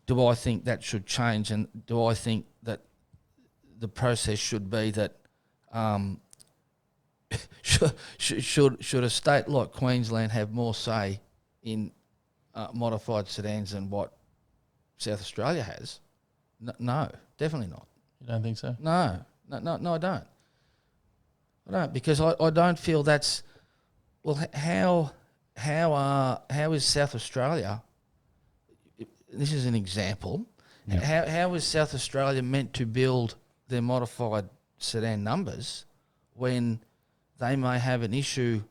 do I think that should change, and do I think that the process should be that should a state like Queensland have more say in modified sedans than what South Australia has? No, definitely not. You don't think so? No, I don't. I don't, because I don't feel that's, well, how is South Australia, this is an example, how is South Australia meant to build their modified sedan numbers when they may have an issue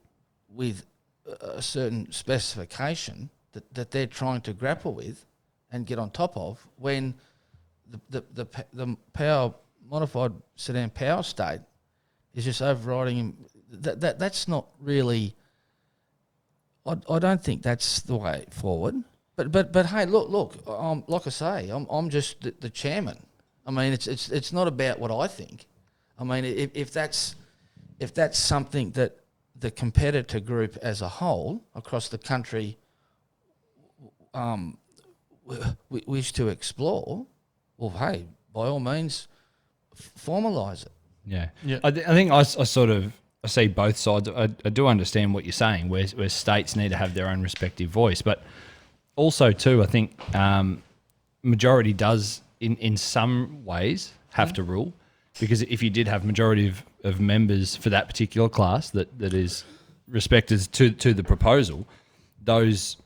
with a certain specification that they're trying to grapple with and get on top of, when the power modified sedan power state is just overriding him? That's not really. I don't think that's the way forward. But hey, look. Like I say, I'm just the chairman. I mean, it's not about what I think. I mean, if that's something that the competitor group as a whole across the country wish to explore, well, hey, by all means, formalise it. Yeah. Yeah. I think I see both sides. I do understand what you're saying, where states need to have their own respective voice. But also, too, I think majority does, in some ways, have to rule. Because if you did have majority of members for that particular class that is respected to the proposal, those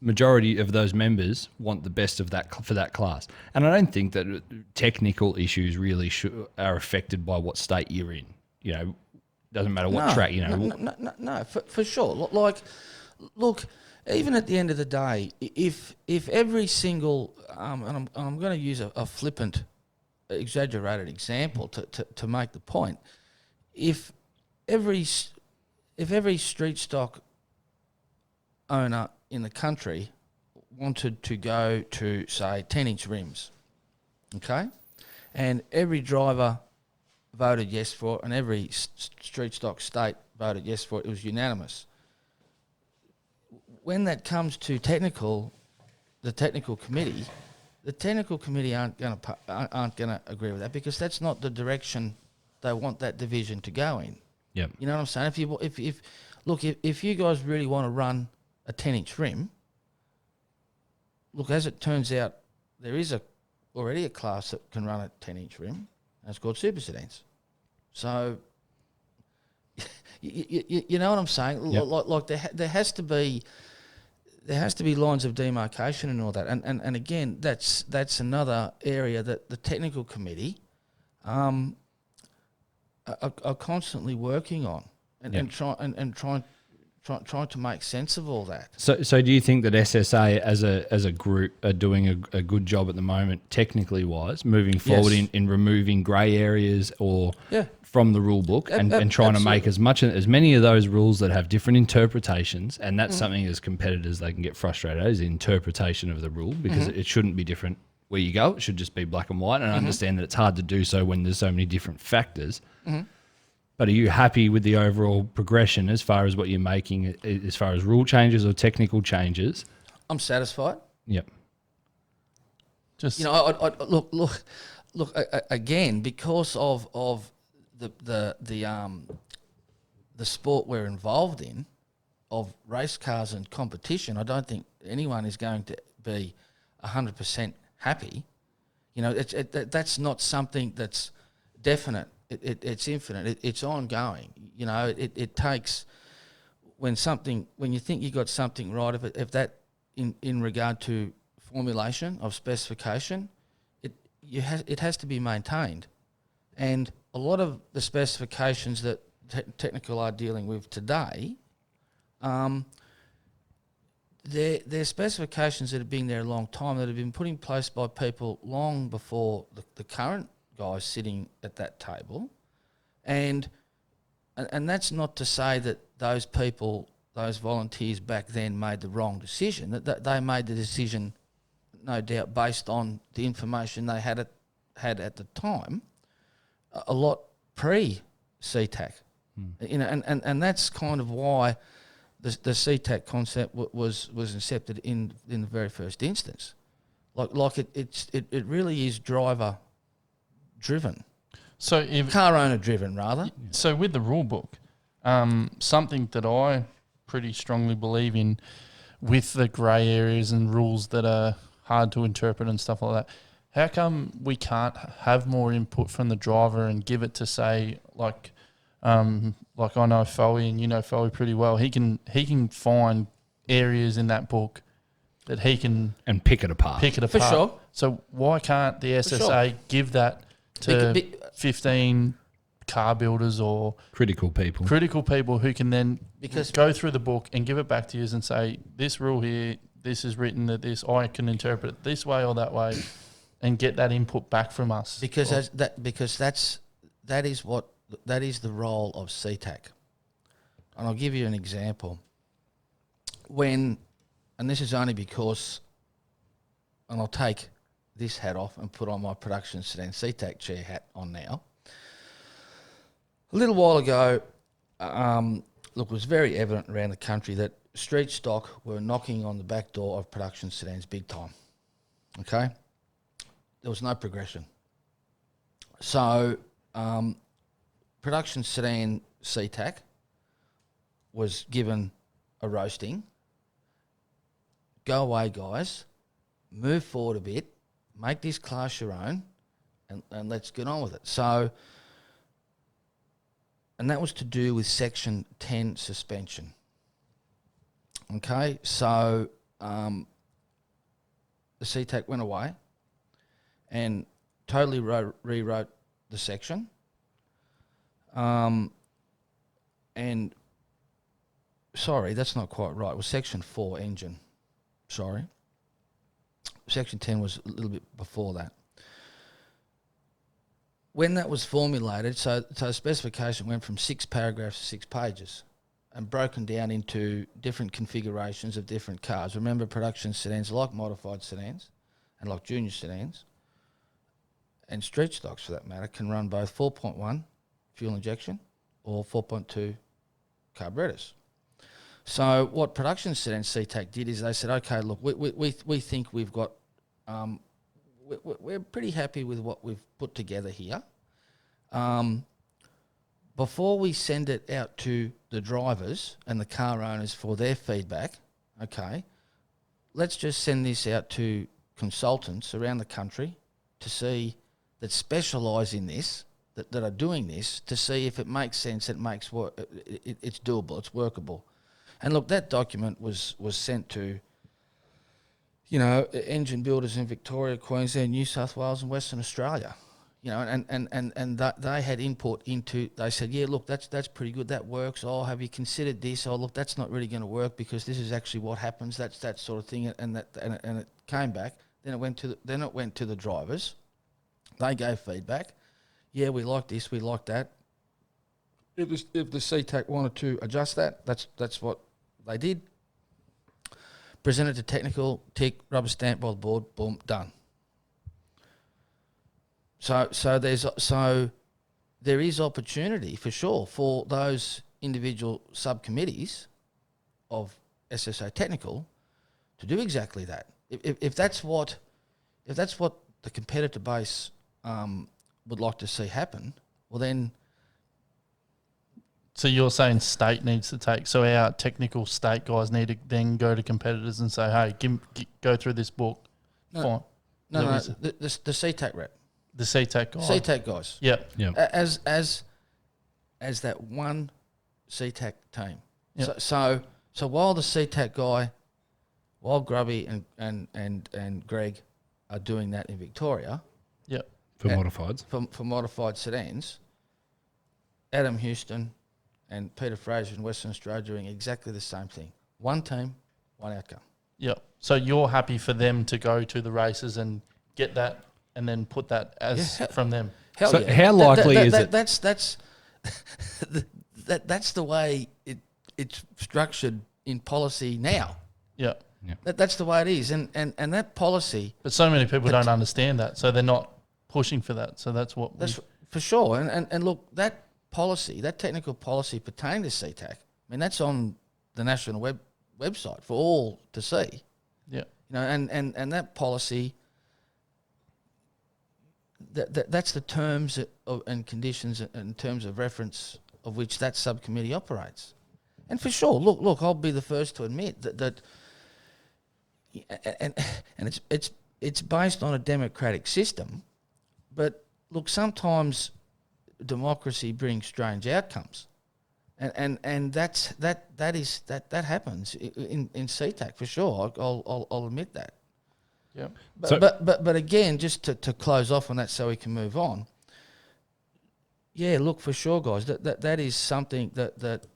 majority of those members want the best of that for that class. And I don't think that technical issues really are affected by what state you're in. You know, doesn't matter what track. You know, No, for sure. Like, look, even at the end of the day, if every single and I'm going to use a flippant, exaggerated example to make the point, if every street stock owner in the country wanted to go to, say, 10-inch rims, okay, and every driver voted yes for it, and every street stock state voted yes for it, it was unanimous. When that comes to the technical committee aren't going to agree with that, because that's not the direction they want that division to go in. yeah, You know what I'm saying? If you guys really want to run a 10-inch rim, look, as it turns out, there is already a class that can run a 10-inch rim, and it's called super sedans. So, you know what I'm saying? Yep. Like there has to be lines of demarcation and all that. And again, that's another area that the technical committee are constantly working on and trying to make sense of all that. So do you think that SSA as a group are doing a good job at the moment, technically wise, moving forward in removing grey areas or from the rule book and trying to make as many of those rules that have different interpretations, and that's something as competitors they can get frustrated at, is the interpretation of the rule, because it shouldn't be different where you go. It should just be black and white, and I understand that it's hard to do so when there's so many different factors. But are you happy with the overall progression as far as what you're making, as far as rule changes or technical changes? I'm satisfied. Yep. Just, you know, I look again, because of the sport we're involved in, of race cars and competition. I don't think anyone is going to be 100% happy. You know, that's not something that's definite. It's infinite. It's ongoing. You know, it takes when you think you got something right. If that in regard to formulation of specification, it has to be maintained, and a lot of the specifications that technical are dealing with today, they're specifications that have been there a long time, that have been put in place by people long before the current guys sitting at that table, and that's not to say that those people, those volunteers back then, made the wrong decision. That they made the decision, no doubt, based on the information they had at the time, a lot pre-CTAC. You know, and that's kind of why the CTAC concept was incepted in the very first instance. Like it really is driver driven. so Car owner driven, rather. So with the rule book, something that I pretty strongly believe in, with the grey areas and rules that are hard to interpret and stuff like that, How come we can't have more input from the driver and give it to, say, like I know Foley, and you know Foley pretty well. He can find areas in that book that he can and pick it apart. For sure. So why can't the SSA give that to 15 car builders or critical people who can then go through the book and give it back to you and say, this rule here, this is written that this, I can interpret it this way or that way, and get that input back from us? Because that is the role of CTAC. And I'll give you an example. And this is only because, and I'll take this hat off and put on my production sedan CTAC chair hat on now. A little while ago, it was very evident around the country that street stock were knocking on the back door of production sedans big time. Okay? There was no progression. So, production sedan CTAC was given a roasting. Go away, guys. Move forward a bit. Make this class your own, and let's get on with it. So, and that was to do with Section 10 suspension. Okay, so the CTAC went away and totally rewrote the section. And sorry, that's not quite right. It was Section 4 engine. Sorry. Section 10 was a little bit before that. When that was formulated, so specification went from 6 paragraphs to 6 pages and broken down into different configurations of different cars. Remember, production sedans, like modified sedans and like junior sedans, and street stocks for that matter, can run both 4.1 fuel injection or 4.2 carburetors. So what production sedan CTAC did is they said, okay, look, we think we've got, we're pretty happy with what we've put together here. Before we send it out to the drivers and the car owners for their feedback, okay, let's just send this out to consultants around the country to see that specialise in this, that are doing this, to see if it makes sense, it's doable, it's workable. And look, that document was sent to, engine builders in Victoria, Queensland, New South Wales and Western Australia. And they had input into, they said, yeah, look, that's pretty good, that works. Oh, have you considered this? Oh, look, that's not really going to work because this is actually what happens. That's that sort of thing. And it came back. Then it went to the drivers. They gave feedback. Yeah, we like this, we like that. If the CTAC wanted to adjust that, that's what they did. Presented to technical, tick, rubber stamp by the board, boom, done. So there is opportunity for sure for those individual subcommittees of SSA Technical to do exactly that. If that's what the competitor base would like to see happen, well then. So you're saying state needs to take, so our technical state guys need to then go to competitors and say, hey, go through this book. Fine. No, the CTAC rep. The CTAC guys. CTAC guys. Yep. As that one CTAC team. Yep. So while the CTAC guy, while Grubby and Greg are doing that in Victoria. Yep. For modifieds. For modified sedans, Adam Houston and Peter Fraser in Western Australia doing exactly the same thing. One team, one outcome. Yep. So you're happy for them to go to the races and get that and then put that as from them? Hell so yeah. How likely is it? That's the way it's structured in policy now. Yeah. That's the way it is. And that policy... But so many people don't understand that, so they're not pushing for that. So that's for sure. And look, that policy, that technical policy pertaining to CTAC, I mean, that's on the national website for all to see. Yeah. And that policy, that's the terms and conditions and terms of reference of which that subcommittee operates. And for sure, look, I'll be the first to admit that and it's based on a democratic system, but look, sometimes democracy brings strange outcomes, and that happens in CTAC for sure. I'll admit that. Yeah. But again, just to close off on that, so we can move on. Yeah, look, for sure, guys. That is something that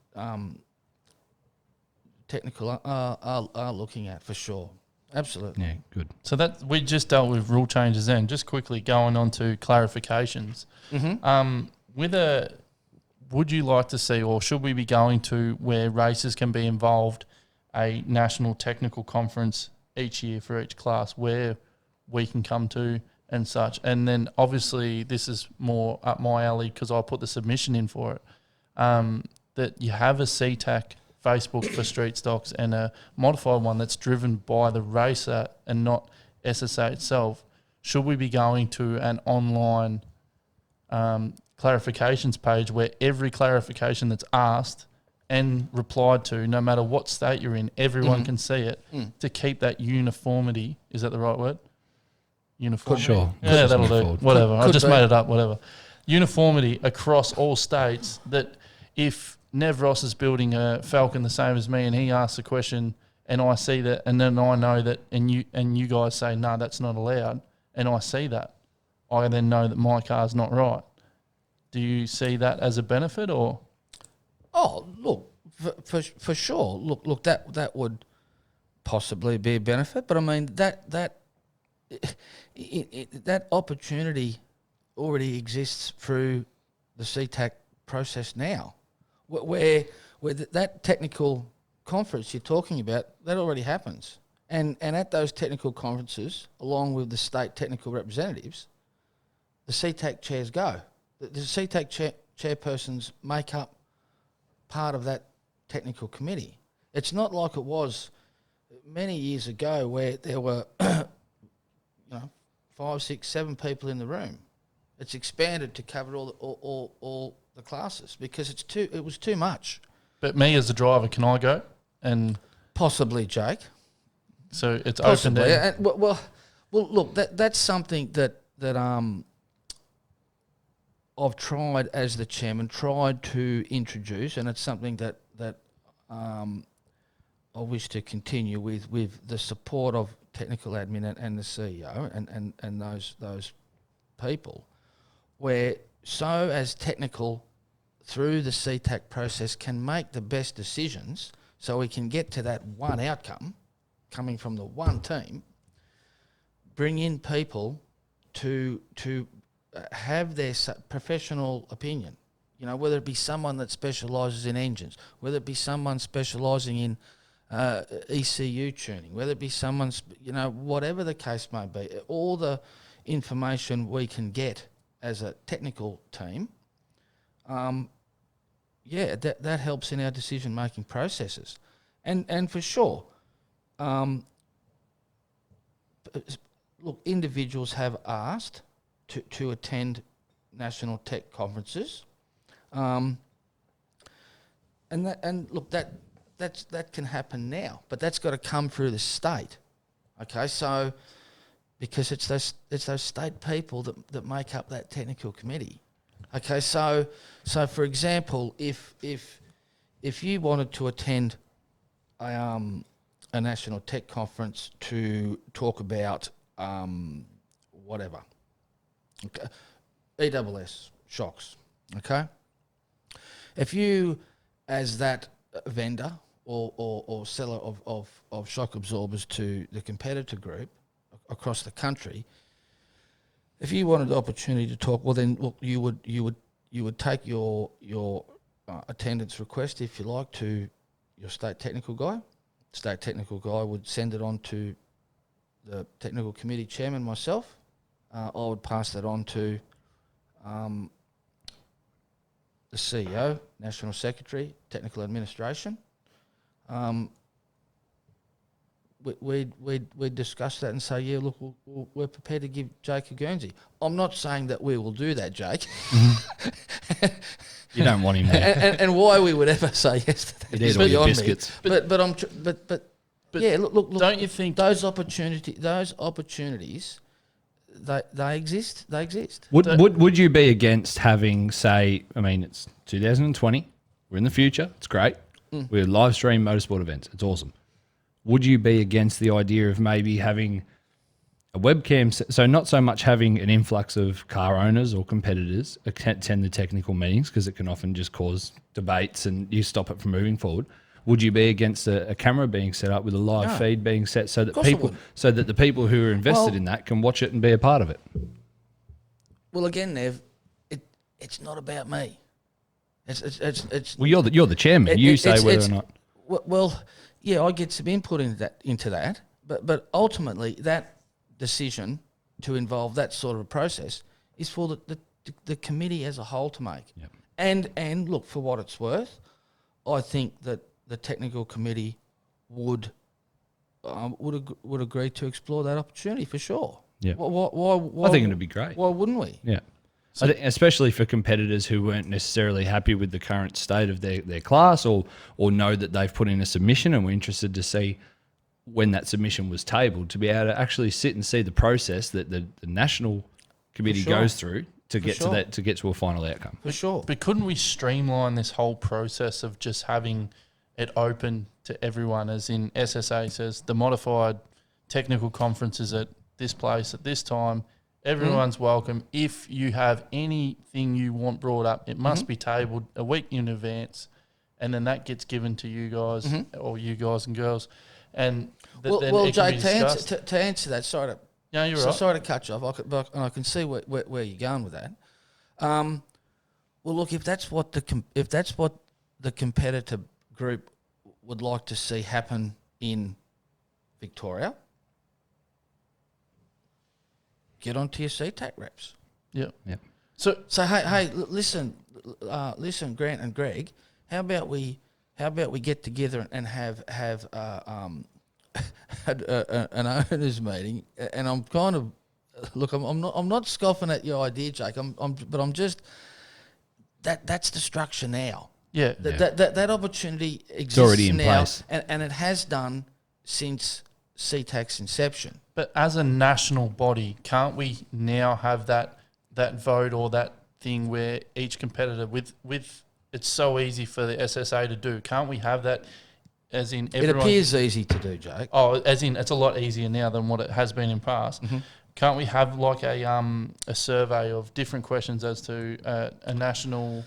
technical are looking at for sure. Absolutely. Yeah, good. So that we just dealt with rule changes then. Just quickly going on to clarifications. Would you like to see, or should we be going to where races can be involved, a national technical conference each year for each class where we can come to and such? And then obviously this is more up my alley because I put the submission in for it, that you have a CTAC Facebook for street stocks and a modified one that's driven by the racer and not SSA itself. Should we be going to an online clarifications page where every clarification that's asked and replied to, no matter what state you're in, everyone can see it, to keep that uniformity? Is that the right word? Uniformity? Sure. Yeah, that'll do. Whatever. I just be. made it up, whatever. Uniformity across all states, that if Nev Ross is building a Falcon the same as me and he asks a question and I see that, and then I know that, and you guys say, no, that's not allowed, and I see that, I then know that my car's not right. Do you see that as a benefit, or? Oh, look, for sure. Look, that would possibly be a benefit, but I mean that opportunity already exists through the CTAC process now, where that technical conference you're talking about, that already happens, and at those technical conferences, along with the state technical representatives, the CTAC chairs go. The CTAC chairpersons make up part of that technical committee. It's not like it was many years ago where there were 5, 6, 7 people in the room. It's expanded to cover all the classes because it was too much. But me as a driver, can I go? And possibly, Jake. So it's Possibly. open to. Well, look, that's something that I've tried as the chairman, to introduce, and it's something that I wish to continue with the support of technical admin and the CEO and those people, where so as technical through the CTAC process can make the best decisions so we can get to that one outcome coming from the one team, bring in people to have their professional opinion, whether it be someone that specialises in engines, whether it be someone specialising in ECU tuning, whether it be someone, whatever the case may be, all the information we can get as a technical team, that helps in our decision-making processes. And for sure, look, individuals have asked to attend national tech conferences, and look, that can happen now, but that's got to come through the state. Okay, so because it's those state people that make up that technical committee. Okay, so for example, if you wanted to attend a national tech conference to talk about whatever. Okay. EWS shocks. Okay. If you, as that vendor or seller of shock absorbers to the competitor group across the country, if you wanted the opportunity to talk, well then look, you would take your attendance request, if you like, to your state technical guy. State technical guy would send it on to the technical committee chairman, myself. I would pass that on to the CEO, National Secretary, Technical Administration. We'd discuss that and say, yeah, look, we're prepared to give Jake a Guernsey. I'm not saying that we will do that, Jake. You don't want him there. and why we would ever say yes to that You'd eat all your beyond biscuits. me. But But yeah, look. don't you think those opportunities, they exist. They exist. Would you be against having, say, I mean, it's 2020, we're in the future, it's great. We're live stream motorsport events, it's awesome. Would you be against the idea of maybe having a webcam, so not so much having an influx of car owners or competitors attend the technical meetings because it can often just cause debates and you stop it from moving forward? Would you be against a camera being set up with a live feed being set so that the people who are invested in that can watch it and be a part of it? Well, again, Nev, it's not about me. It's well, you're the chairman. You say whether or not. Well, yeah, I get some input into that, but ultimately that decision to involve that sort of a process is for the committee as a whole to make. Yep. And look, for what it's worth, I think that the technical committee would agree to explore that opportunity for sure. Yeah, why I think it'd be great. Why wouldn't we? Yeah. So, I think especially for competitors who weren't necessarily happy with the current state of their class or know that they've put in a submission and we're interested to see when that submission was tabled, to be able to actually sit and see the process that the national committee goes through to get to a final outcome. For sure. But couldn't we streamline this whole process of just having it open to everyone, as in SSA says the modified technical conference is at this place at this time. Everyone's welcome. If you have anything you want brought up, it must be tabled a week in advance, and then that gets given to you guys or you guys and girls. And then Jake, to answer that, sorry to cut you off, I can see where you're going with that. Well, look, if that's what the competitor group would like to see happen in Victoria, get onto your CTAC reps. Yeah. So hey, listen, Grant and Greg, how about we get together and have an owners meeting? And I'm kind of I'm not scoffing at your idea, Jake. But I'm just that's the structure now. Yeah. That opportunity exists it's already in now, place, and it has done since CTAC's inception. But as a national body, can't we now have that vote or that thing where each competitor with it's so easy for the SSA to do? Can't we have that as in everyone? It appears easy to do, Jake. Oh, as in it's a lot easier now than what it has been in past. Can't we have like a survey of different questions as to a national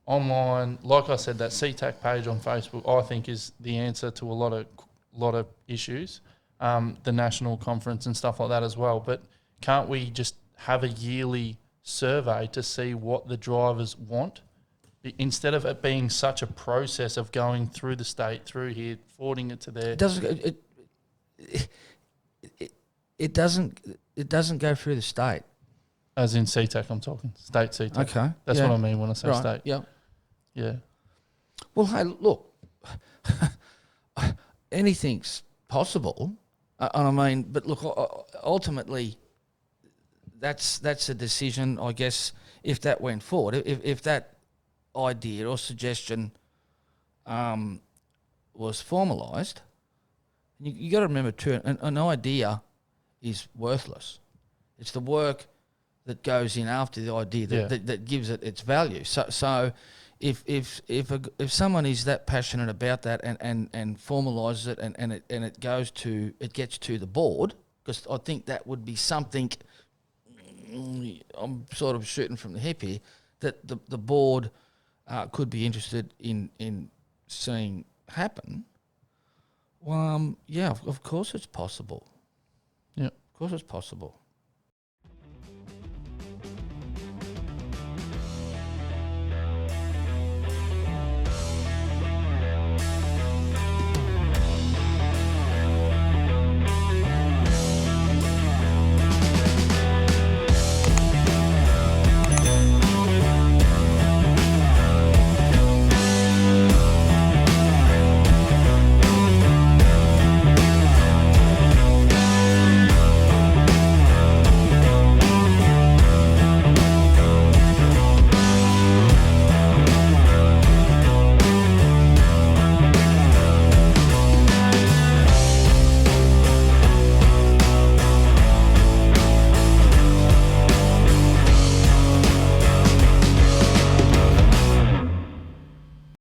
online, like I said, that CTAC page on Facebook, I think is the answer to a lot of issues. The national conference and stuff like that as well. But can't we just have a yearly survey to see what the drivers want, instead of it being such a process of going through the state, through here, forwarding it to there? It doesn't go through the state. As in CTAC, I'm talking state CTAC. Okay, that's what I mean when I say state. Yeah, yeah. Well, hey, look, anything's possible. And I mean, but look, ultimately, that's a decision, I guess, if that went forward. If that idea or suggestion was formalised, you got to remember too, an idea is worthless. It's the work that goes in after the idea that gives it its value. So if someone is that passionate about that and formalises it and it gets to the board, because I think that would be something, I'm sort of shooting from the hip here, that the board could be interested in seeing happen. Well, of course it's possible. Yeah, of course it's possible.